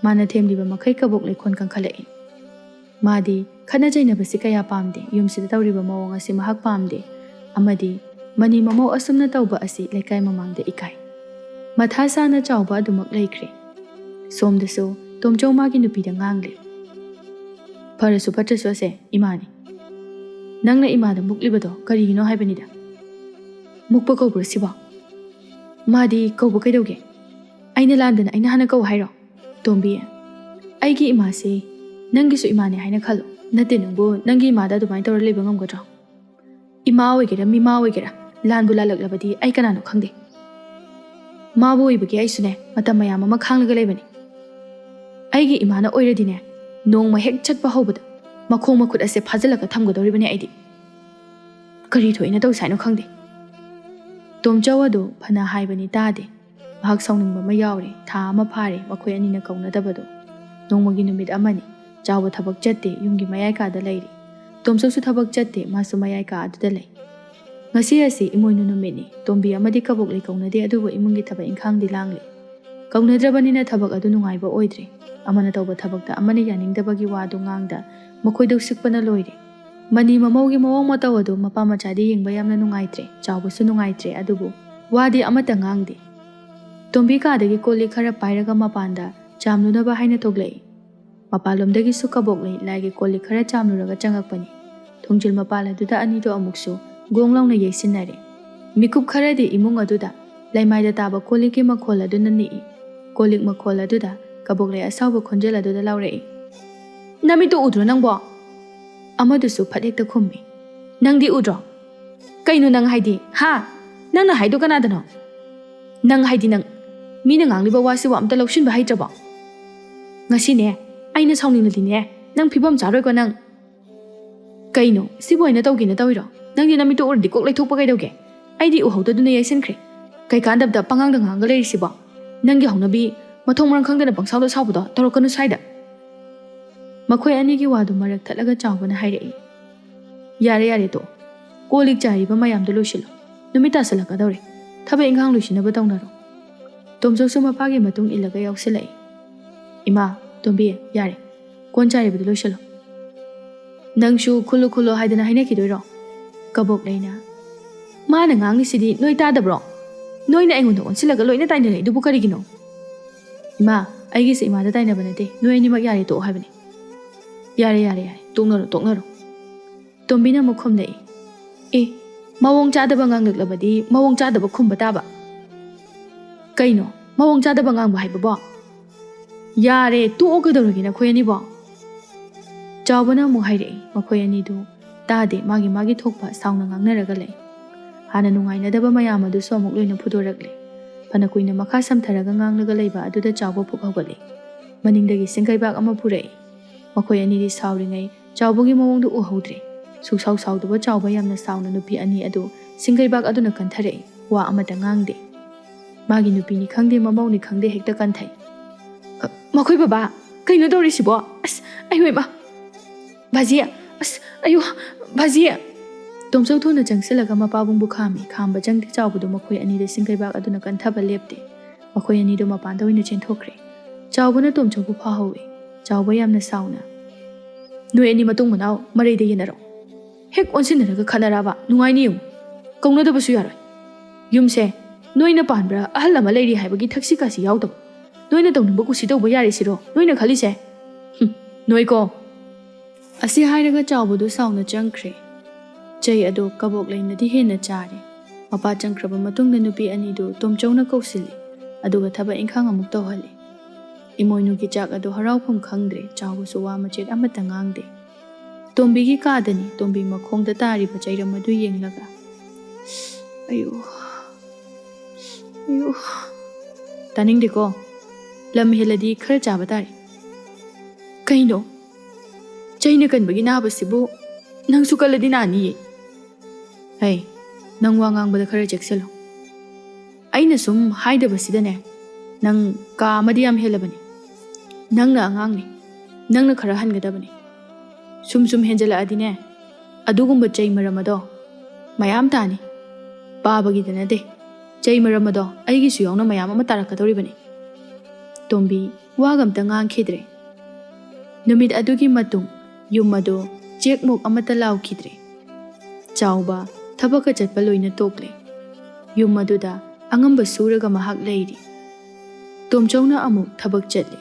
ꯃꯥꯅ ꯊꯦꯝꯂꯤꯕ ꯃꯈꯩ ꯀꯕꯣꯛꯂꯩ ꯈꯣꯟ ꯀꯟꯈꯠꯂꯛꯏ ꯃꯥꯗꯤ ꯈꯠꯅ ꯆꯩꯅꯕꯁꯤ ꯀꯌా ꯄꯥꯝꯗꯦ ꯌꯨꯝꯁꯤꯗ ꯇꯧꯔꯤꯕ ꯃꯑꯣꯡ ꯑꯁꯤ ꯃꯍꯥꯛ ꯄꯥꯝꯗꯦ ꯑꯃꯗꯤ ꯃꯅꯤ ꯃꯃꯧ ꯑꯁꯨꯝꯅ ꯇꯧꯕ ꯑꯁꯤ ꯂꯩꯀꯥꯏ ꯃꯃꯥꯡꯗ ꯏꯀꯥꯏ ꯃꯊꯥ ꯁꯥꯅ ꯆꯥꯎꯕ ꯑꯗꯨꯃꯛ ꯂꯩꯈ꯭ꯔꯦ ꯁꯣꯝꯗꯁꯨ ꯇꯣꯝꯆꯧ ꯃꯥꯒꯤ ꯅꯨꯄꯤꯗ ꯉꯥꯡꯂꯤ ꯐꯔꯁꯨ ꯐꯠꯇ꯭ꯔꯁꯨ ꯑꯁꯦ ꯏꯃꯥꯅꯤ ꯅꯪꯅ ꯏꯃꯥꯗ ꯃꯨꯛꯂꯤꯕꯗꯣ ꯀꯔꯤꯒꯤꯅꯣ ꯍꯥꯏꯕꯅꯤꯗ ꯃꯨꯛꯄ ꯀꯧꯕ꯭ꯔꯣ ꯁꯤꯕꯣ ꯃꯥꯗꯤ ꯀꯧꯕ ꯀꯩꯗꯧꯒꯦ ꯑꯩꯅ ꯂꯥꯟꯗꯅ ꯑꯩꯅ ꯍꯥꯟꯅ ꯀꯧ ꯍꯥꯏꯔꯣ ꯇꯣꯝꯕꯤ ꯑꯩꯒꯤ ꯏꯃꯥꯁꯤ ꯅꯪꯒꯤꯁꯨ ꯏꯃꯥꯅꯤ ꯍꯥꯏꯅ ꯈꯜꯂꯣ ꯅꯠꯇꯦ ꯅꯪꯕꯨ ꯅꯪꯒꯤ ꯏꯃꯥꯗ ꯑꯗꯨꯃꯥꯏꯅ ꯇꯧꯔ ꯂꯩꯕ ꯉꯝꯒꯗ꯭ꯔꯣ ꯏꯃꯥ ꯑꯣꯏꯒꯦꯔꯥ ꯃꯤꯃꯥ ꯑꯣꯏꯒꯦꯔꯥ ꯂꯥꯟꯕꯨ ꯂꯥꯜꯂꯛꯂꯕꯗꯤ ꯑꯩ ꯀꯅꯥꯅꯣ ꯈꯪꯗꯦ ꯃꯥꯕꯨ ꯑꯣꯏꯕꯒꯤ ꯑꯩꯁꯨꯅꯦ ꯃꯇꯝ ꯃꯌꯥꯝ ꯑꯃ ꯈꯥꯡꯂꯒ ꯂꯩꯕꯅꯤ ꯑꯩꯒꯤ ꯏꯃꯥꯅ ꯑꯣꯏꯔꯗꯤꯅꯦ ꯅꯣꯡꯃ ꯍꯦꯛ ꯆꯠꯄ ꯍꯧꯕꯗ ꯃꯈꯣꯡ ꯃꯈꯨꯠ ꯑꯁꯦ ꯐꯥꯖꯤꯜꯂꯒ ꯊꯝꯒꯗꯧꯔꯤꯕꯅꯤ ꯑꯩꯗꯤ ꯀꯔꯤ ꯊꯣꯛꯏꯅ ꯇꯧꯁꯦ ꯍꯥꯏꯅꯣ ꯈꯪꯗꯦ ꯇꯣꯝꯆꯧ ꯑꯗꯨ ꯐꯅ ꯍꯥꯏꯕꯅꯤ ꯇꯥꯗꯦ ꯃꯍꯥꯛ ꯁꯥꯎꯅꯤꯡꯕ ꯑꯃ ꯌꯥꯎꯔꯦ ꯊꯥ ꯑꯃ ꯐꯥꯔꯦ ꯃꯈꯣꯏ ꯑꯅꯤꯅ ꯀꯧꯅꯗꯕꯗꯣ ꯅꯣꯡꯃꯒꯤ ꯅꯨꯃꯤꯠ ꯑꯃꯅꯤ ꯆꯥꯎꯕ ꯊꯕꯛ ꯆꯠꯇꯦ ꯌꯨꯝꯒꯤ ꯃꯌꯥꯏ ꯀꯥꯗ ꯂꯩꯔꯤ ꯇꯣꯝꯆꯧꯁꯨ ꯊꯕꯛ ꯆꯠꯇꯦ ꯃꯥꯁꯨ ꯃꯌꯥꯏ ꯀꯥ ꯑꯗꯨꯗ ꯂꯩ ꯉꯁꯤ ꯑꯁꯤ ꯏꯃꯣꯏꯅꯨ ꯅꯨꯃꯤꯠꯅꯤ ꯇꯣꯝꯕꯤ ꯑꯃꯗꯤ ꯀꯕꯣꯛꯂꯩ ꯀꯧꯅꯗꯦ ꯑꯗꯨꯕꯨ ꯏꯃꯨꯡꯒꯤ ꯊꯕꯛ ꯏꯪꯈꯥꯡꯗꯤ ꯂꯥꯡꯂꯤ ꯀꯧꯅꯗ꯭ꯔꯕꯅꯤꯅ ꯊꯕꯛ ꯑꯗꯨ ꯅꯨꯡꯉꯥꯏꯕ ꯑꯣꯏꯗ꯭ꯔꯦ ꯑꯃꯅ ꯇꯧꯕ ꯊꯕꯛꯇ ꯑꯃꯅ ꯌꯥꯅꯤꯡꯗꯕꯒꯤ ꯋꯥꯗꯨ ꯉꯥꯡꯗ ꯃꯈꯣꯏꯗꯨ ꯁꯤꯛꯄꯅ ꯂꯣꯏꯔꯦ ꯃꯅꯤ ꯃꯃꯧꯒꯤ ꯃꯑꯣꯡ ꯃꯇꯧ ꯑꯗꯨ ꯃꯄꯥ ꯃꯆꯥꯗꯤ ꯌꯦꯡꯕ ꯌꯥꯝꯅ ꯅꯨꯡꯉꯥꯏꯇ꯭ꯔꯦ ꯆꯥꯎꯕꯁꯨ ꯅꯨꯡꯉꯥꯏꯇ꯭ꯔꯦ ꯑꯗꯨꯕꯨ ꯋꯥꯗꯤ ꯑꯃꯠꯇ ꯉꯥꯡꯗꯦ ꯇꯣꯝꯕꯤ ꯀꯥꯗꯒꯤ ꯀꯣꯜꯂꯤꯛ ꯈꯔ ꯄꯥꯏꯔꯒ ꯃꯄꯥꯟꯗ ꯆꯥꯝꯂꯨꯅꯕ ꯍꯥꯏꯅ ꯊꯣꯛꯂꯛꯏ ꯃꯄꯥꯟꯂꯣꯝꯗꯒꯤꯁꯨ ꯀꯕꯣꯛꯂꯩ ꯂꯥꯏꯒꯤ ꯀꯣꯜꯂꯤꯛ ꯈꯔ ꯆꯥꯝꯂꯨꯔꯒ ꯆꯪꯉꯛꯄꯅꯤ ꯊꯣꯡꯖꯤꯜ ꯃꯄꯥꯟ ꯑꯗꯨꯗ ꯑꯅꯤꯗꯣ ꯑꯃꯨꯛꯁꯨ ꯒꯣꯡ ꯂꯥꯎꯅ ꯌꯩꯁꯤꯟꯅꯔꯦ ꯃꯤꯀꯨꯞ ꯈꯔꯗꯤ ꯏꯃꯨꯡ ꯑꯗꯨꯗ ꯂꯩꯃꯥꯏꯗ ꯇꯥꯕ ꯀꯣꯜꯂꯤꯛꯀꯤ ꯃꯈꯣꯜ ꯑꯗꯨꯅ ꯅꯤꯛꯏ ꯀꯣꯜꯂꯤꯛ ꯃꯈꯣꯜ ꯑꯗꯨꯗ ꯀꯕꯣꯛꯂꯩ ꯑꯁꯥꯎꯕ ꯈꯣꯟꯖꯦꯜ ꯑꯗꯨꯗ ꯂꯥꯎꯔꯛꯏ ꯅꯃꯤꯠꯇꯨ ꯎꯗ꯭ꯔꯣ ꯅꯪꯕꯣ ꯑꯃꯗꯨꯁꯨ ꯐꯠ ꯍꯦꯛꯇ ꯈꯨꯝꯃꯤ ꯅꯪꯗꯤ ꯎꯗ꯭ꯔꯣ ꯀꯩꯅꯣ ꯅꯪ ꯍꯥꯏꯗꯤ ꯍꯥ ꯅꯪꯅ ꯍꯥꯏꯗꯣ ꯀꯅꯥꯗꯅꯣ ꯅꯪ ꯍꯥꯏꯗꯤ ꯅꯪ ꯃꯤꯅ ꯉꯥꯡꯂꯤꯕ ꯋꯥꯁꯤꯕꯨ ꯑꯝꯇ ꯂꯧꯁꯤꯟꯕ ꯍꯩꯇ꯭ꯔꯕꯣ ꯉꯁꯤꯅꯦ ꯑꯩꯅ ꯁꯥꯎꯅꯤꯡꯂꯗꯤꯅꯦ ꯅꯪ ꯐꯤꯕꯝ ꯆꯥꯔꯣꯏꯀꯣ ꯅꯪ ꯀꯩꯅꯣ ꯁꯤꯕꯨ ꯑꯩꯅ ꯇꯧꯒꯦꯅ ꯇꯧꯔꯤꯔꯣ ꯅꯪꯗꯤ ꯅꯃꯤꯠꯇꯨ ꯎꯔꯗꯤ ꯀꯣꯛ ꯂꯩꯊꯣꯛꯄ ꯀꯩꯗꯧꯒꯦ ꯑꯩꯗꯤ ꯎꯍꯧꯗꯗꯨꯅ ꯌꯩꯁꯤꯟꯈ꯭ꯔꯦ ꯀꯩꯀꯥꯟꯗꯕꯗ ꯄꯉꯥꯡꯗ ꯉꯥꯡꯒ ꯂꯩꯔꯤꯁꯤꯕꯣ ꯅꯪꯒꯤ ꯍꯧꯅꯕꯤ ꯃꯊꯣꯡ ꯃꯔꯝ ꯈꯪꯗꯅ ꯄꯪꯁꯥꯎꯗ ꯁꯥꯎꯕꯗꯣ ꯇꯧꯔꯛꯀꯅꯨ ꯁ꯭ꯋꯥꯏꯗ ꯃꯈꯣꯏ ꯑꯅꯤꯒꯤ ꯋꯥꯗꯨ ꯃꯔꯛ ꯊꯠꯂꯒ ꯆꯥꯎꯕꯅ ꯍꯥꯏꯔꯛꯏ ꯌꯥꯔꯦ ꯌꯥꯔꯦ ꯇꯣ ꯀꯣꯜꯂꯤꯛ ꯆꯥꯏꯔꯤꯕ ꯃꯌꯥꯝꯗꯣ ꯂꯣꯏꯁꯤꯜꯂꯣ ꯅꯨꯃꯤꯠ ꯇꯥꯁꯜꯂꯛꯀꯗꯧꯔꯦ ꯊꯕꯛ ꯏꯪꯈꯥꯡ ꯂꯣꯏꯁꯤꯟꯅꯕ ꯇꯧꯅꯔꯣ ꯇꯣꯝꯆꯧꯁꯨ ꯃꯄꯥꯒꯤ ꯃꯇꯨꯡ ꯏꯜꯂꯒ ꯌꯥꯎꯁꯤꯜꯂꯛꯏ ꯏꯃꯥ ꯇꯣꯝꯕꯤ ꯌꯥꯔꯦ ꯀꯣꯟ ꯆꯥꯏꯔꯤꯕꯗꯨ ꯂꯣꯏꯁꯤꯜꯂꯣ ꯅꯪꯁꯨ ꯈꯨꯜꯂꯨ ꯈꯨꯜꯂꯣ ꯍꯥꯏꯗꯅ ꯍꯥꯏꯅꯈꯤꯗꯣꯏꯔꯣ ꯀꯕꯣꯛꯂꯩꯅ ꯃꯥꯅ ꯉꯥꯡꯂꯤꯁꯤꯗꯤ ꯅꯣꯏ ꯇꯥꯗꯕ꯭ꯔꯣ ꯅꯣꯏꯅ ꯑꯩꯉꯣꯟꯗ ꯑꯣꯟꯁꯤꯜꯂꯒ ꯂꯣꯏꯅ ꯇꯥꯏꯅꯔꯛꯏꯗꯨꯕꯨ ꯀꯔꯤꯒꯤꯅꯣ ꯏꯃꯥ ꯑꯩꯒꯤꯁꯦ ꯏꯃꯥꯗ ꯇꯥꯏꯅꯕ ꯅꯠꯇꯦ ꯅꯣꯏ ꯑꯅꯤꯃꯛ ꯌꯥꯔꯦ ꯇꯣꯛꯑꯣ ꯍꯥꯏꯕꯅꯤ ꯌꯥꯔꯦ ꯌꯥꯔꯦ ꯌꯥꯔꯦ ꯇꯣꯛꯅꯔꯣ ꯇꯣꯛꯅꯔꯣ ꯇꯣꯝꯕꯤꯅ ꯑꯃꯨꯛ ꯈꯨꯝꯂꯛꯏ ꯑꯦ ꯃꯑꯣꯡ ꯆꯥꯗꯕ ꯉꯥꯡꯂꯛꯂꯕꯗꯤ ꯃꯑꯣꯡ ꯆꯥꯗꯕ ꯈꯨꯝꯕ តាꯀꯩꯅꯣ ꯃꯑꯣꯡ ꯆꯥꯗꯕ ꯉꯥꯡꯕ ꯍꯥꯏꯕꯕꯣ ꯌꯥꯔꯦ ꯇꯣꯛꯑꯣ ꯀꯩꯗꯧꯔꯒꯦ ꯅꯈꯣꯏ ꯑꯅꯤꯕꯣ ꯆꯥꯎꯕꯅ ꯑꯃꯨꯛ ꯍꯥꯏꯔꯛꯏ ꯃꯈꯣꯏ ꯑꯅꯤꯗꯨ ꯇꯥꯗꯦ ꯃꯥꯒꯤ ꯊꯣꯛꯄ ꯁꯥꯎꯅ ꯉꯥꯡꯅꯔꯒ ꯂꯩ ꯍꯥꯟꯅ ꯅꯨꯡꯉꯥꯏꯅꯗꯕ ꯃꯌꯥꯝ ꯑꯗꯨꯁꯨ ꯑꯃꯨꯛ ꯂꯣꯏꯅ ꯐꯨꯗꯣꯔꯛꯂꯦ ꯐꯅ ꯀꯨꯏꯅ ꯃꯈꯥ ꯁꯝꯊꯔꯒ ꯉꯥꯡꯂꯒ ꯂꯩꯕ ꯑꯗꯨꯗ ꯆꯥꯎꯕ ꯄꯨꯛ ꯍꯧꯒꯠꯂꯤ ꯃꯅꯤꯡꯗꯒꯤ ꯁꯤꯡꯒꯩꯕꯥꯛ ꯑꯃ ꯄꯨꯔꯛꯏ ꯃꯈꯣꯏ ꯑꯅꯤꯗꯤ ꯁꯥꯎꯔꯤꯉꯩ ꯆꯥꯎꯕꯒꯤ ꯃꯑꯣꯡꯗꯨ ꯎꯍꯧꯗ꯭ꯔꯦ ꯁꯨꯛꯁꯥꯎ ꯁꯥꯎꯗꯕ ꯆꯥꯎꯕ ꯌꯥꯝꯅ ꯁꯥꯎꯅ ꯅꯨꯄꯤ ꯑꯅꯤ ꯑꯗꯨ ꯁꯤꯡꯒꯩꯕꯥꯛ ꯑꯗꯨꯅ ꯀꯟꯊꯔꯛꯏ ꯋꯥ ꯑꯃꯇ ꯉꯥꯡꯗꯦ ꯃꯥꯒꯤ ꯅꯨꯄꯤꯅꯤ ꯈꯪꯗꯦ ꯃꯃꯧꯅꯤ ꯈꯪꯗꯦ ꯍꯦꯛꯇ ꯀꯟꯊꯩ ꯃꯈꯣꯏ ꯕꯕꯥ ꯀꯩꯅꯣ ꯇꯧꯔꯤꯁꯤꯕꯣ ꯑꯁ ꯑꯩꯍꯣꯏꯕ ꯚꯥꯖꯤ ꯑꯁ ꯑꯌꯣ ꯚꯥꯖꯤ ꯇꯣꯝꯆꯧ ꯊꯨꯅ ꯆꯪꯁꯤꯜꯂꯒ ꯃꯄꯥꯕꯨꯡꯕꯨ ꯈꯥꯝꯃꯤ ꯈꯥꯝꯕ ꯆꯪꯗꯦ ꯆꯥꯎꯕꯗꯨ ꯃꯈꯣꯏ ꯑꯅꯤꯗ ꯁꯤꯡꯒꯩꯕꯥꯛ ꯑꯗꯨꯅ ꯀꯟꯊꯕ ꯂꯦꯞꯇꯦ ꯃꯈꯣꯏ ꯑꯅꯤꯗꯨ ꯃꯄꯥꯟꯗ ꯑꯣꯏꯅ ꯆꯦꯟꯊꯣꯛꯈ꯭ꯔꯦ ꯆꯥꯎꯕꯅ ꯇꯣꯝꯆꯧꯕꯨ ꯐꯥꯍꯧꯏ ꯆꯥꯎꯕ ꯌꯥꯝꯅ ꯁꯥꯎꯅ ꯅꯣꯏ ꯑꯅꯤ ꯃꯇꯨꯡ ꯃꯅꯥꯎ ꯃꯔꯩꯗ ꯌꯦꯟꯅꯔꯣ ꯍꯦꯛ ꯑꯣꯟꯁꯤꯟꯅꯔꯒ ꯈꯠꯅꯔꯕ ꯅꯨꯡꯉꯥꯏꯅꯤ ꯌꯦꯡꯉꯨ ꯀꯧꯅꯗꯕꯁꯨ ꯌꯥꯔꯣꯏ ꯌꯨꯝꯁꯦ ꯅꯣꯏꯅ ꯄꯥꯟꯕ꯭ꯔꯥ ꯑꯍꯜ ꯑꯃ ꯂꯩꯔꯤ ꯍꯥꯏꯕꯒꯤ ꯊꯛꯁꯤ ꯈꯥꯁꯤ ꯌꯥꯎꯗꯕ ꯅꯣꯏꯅ ꯇꯧꯅꯤꯡꯕ ꯀꯨꯁꯤ ꯇꯧꯕ ꯌꯥꯔꯤꯁꯤꯔꯣ ꯅꯣꯏꯅ ꯈꯜꯂꯤꯁꯦ ꯅꯣꯏꯀꯣ ꯑꯁꯤ ꯍꯥꯏꯔꯒ ꯆꯥꯎꯕꯗꯨ ꯁꯥꯎꯅ ꯆꯪꯈ꯭ꯔꯦ ꯆꯩ ꯑꯗꯨ ꯀꯕꯣꯛꯂꯩꯅꯗꯤ ꯍꯦꯟꯅ ꯆꯥꯔꯦ ꯃꯄꯥ ꯆꯪꯈ꯭ꯔꯕ ꯃꯇꯨꯡꯗ ꯅꯨꯄꯤ ꯑꯅꯤꯗꯨ ꯇꯣꯝꯆꯧꯅ ꯀꯧꯁꯤꯜꯂꯤ ꯑꯗꯨꯒ ꯊꯕꯛ ꯏꯪꯈꯥꯡ ꯑꯃꯨꯛ ꯇꯧꯍꯜꯂꯤ ꯏꯃꯣꯏꯅꯨꯒꯤ ꯆꯥꯛ ꯑꯗꯨ ꯍꯔꯥꯎꯐꯝ ꯈꯪꯗ꯭ꯔꯦ ꯆꯥꯎꯕꯁꯨ ꯋꯥ ꯃꯆꯦꯠ ꯑꯃꯠꯇ ꯉꯥꯡꯗꯦ ꯇꯣꯝꯕꯤꯒꯤ ꯀꯥꯗꯅꯤ ꯇꯣꯝꯕꯤ ꯃꯈꯣꯡꯗ ꯇꯥꯔꯤꯕ ꯆꯩꯔꯝ ꯑꯗꯨ ꯌꯦꯡꯂꯒ ꯑꯌꯨ ꯑꯌꯨ ꯇꯥꯅꯤꯡꯗꯦꯀꯣ ꯂꯝ ꯍꯦꯜꯂꯗꯤ ꯈꯔ ꯆꯥꯕ ꯇꯥꯔꯦ ꯀꯩꯅꯣ ꯆꯩꯅ ꯀꯟꯕꯒꯤ ꯅꯥꯕꯁꯤꯕꯨ ꯅꯪꯁꯨ ꯀꯜꯂꯗꯤ ꯅꯥꯅꯤꯌꯦ ꯍꯩ ꯅꯪ ꯋꯥ ꯉꯥꯡꯕꯗ ꯈꯔ ꯆꯦꯛꯁꯤꯜꯂꯨ ꯑꯩꯅ ꯁꯨꯝ ꯍꯥꯏꯗꯕꯁꯤꯗꯅꯦ ꯅꯪ ꯀꯥ ꯑꯃꯗꯤ ꯌꯥꯝ ꯍꯦꯜꯂꯕꯅꯤ ꯅꯪꯅ ꯑꯉꯥꯡꯅꯤ ꯅꯪꯅ ꯈꯔ ꯍꯟꯒꯗꯕꯅꯤ ꯁꯨꯝ ꯍꯦꯟꯖꯜꯂꯛꯑꯗꯤꯅꯦ ꯑꯗꯨꯒꯨꯝꯕ ꯆꯩ ꯃꯔꯝ ꯑꯗꯣ ꯃꯌꯥꯝ តាꯅꯤ ꯄꯥꯕꯒꯤꯗ ꯅꯠꯇꯦ ꯆꯩ ꯃꯔꯝ ꯑꯗꯣ ꯑꯩꯒꯤꯁꯨ ꯌꯥꯎꯅ ꯃꯌꯥꯝ ꯑꯃ ꯇꯥꯔꯛꯀꯗꯧꯔꯤꯕꯅꯤ ꯇꯣꯝꯕꯤ ꯋꯥꯒꯝꯇ ꯉꯥꯡꯈꯤꯗ꯭ꯔꯦ ꯅꯨꯃꯤꯠ ꯑꯗꯨꯒꯤ ꯃꯇꯨꯡ ꯌꯨꯝ ꯑꯗꯨ ꯆꯦꯛꯃꯨꯛ ꯑꯃꯠꯇ ꯂꯥꯎꯈꯤꯗ꯭ꯔꯦ ꯆꯥꯎꯕ ꯊꯕꯛꯀ ꯆꯠꯄ ꯂꯣꯏꯅ ꯇꯣꯛꯂꯦ ꯌꯨꯝ ꯑꯗꯨꯗ ꯑꯉꯝꯕ ꯁꯨꯔꯒ ꯃꯍꯥꯛ ꯂꯩꯔꯤ ꯇꯣꯝꯆꯧꯅ ꯑꯃꯨꯛ ꯊꯕꯛ ꯆꯠꯂꯤ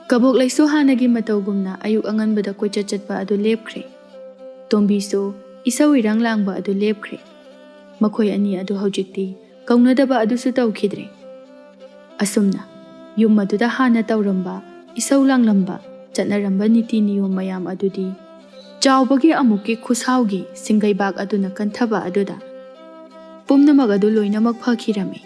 ꯀꯕꯣꯛꯂꯩꯁꯨ ꯍꯥꯟꯅꯒꯤ ꯃꯇꯧꯒꯨꯝꯅ ꯑꯌꯨꯛ ꯑꯉꯟꯕꯗ ꯀꯣꯏꯆꯠ ꯆꯠꯄ ꯑꯗꯨ ꯂꯦꯞꯈ꯭ꯔꯦ ꯇꯣꯝꯕꯤꯁꯨ ꯏꯁꯧ ꯏꯔꯥꯡ ꯂꯥꯡꯕ ꯑꯗꯨ ꯂꯦꯞꯈ꯭ꯔꯦ ꯃꯈꯣꯏ ꯑꯅꯤ ꯑꯗꯨ ꯍꯧꯖꯤꯛꯇꯤ ꯀꯧꯅꯗꯕ ꯑꯗꯨꯁꯨ ꯇꯧꯈꯤꯗ꯭ꯔꯦ ꯑꯁꯨꯝꯅ ꯌꯨꯝ ꯑꯗꯨꯗ ꯍꯥꯟꯅ ꯇꯧꯔꯝꯕ ꯏꯁꯧ ꯂꯥꯡꯂꯝꯕ ꯆꯠꯅꯔꯝꯕ ꯅꯤꯇꯤ ꯅꯤꯌꯣꯝ ꯃꯌꯥꯝ ꯑꯗꯨꯗꯤ ꯆꯥꯎꯕꯒꯤ ꯑꯃꯨꯛꯀꯤ ꯈꯨꯁꯥꯎꯒꯤ ꯁꯤꯡꯒꯩꯕꯥꯛ ꯑꯗꯨꯅ ꯀꯟꯊꯕ ꯑꯗꯨꯗ ꯄꯨꯝꯅꯃꯛ ꯑꯗꯨ ꯂꯣꯏꯅꯃꯛ ꯐꯈꯤꯔꯝꯃꯤ꯫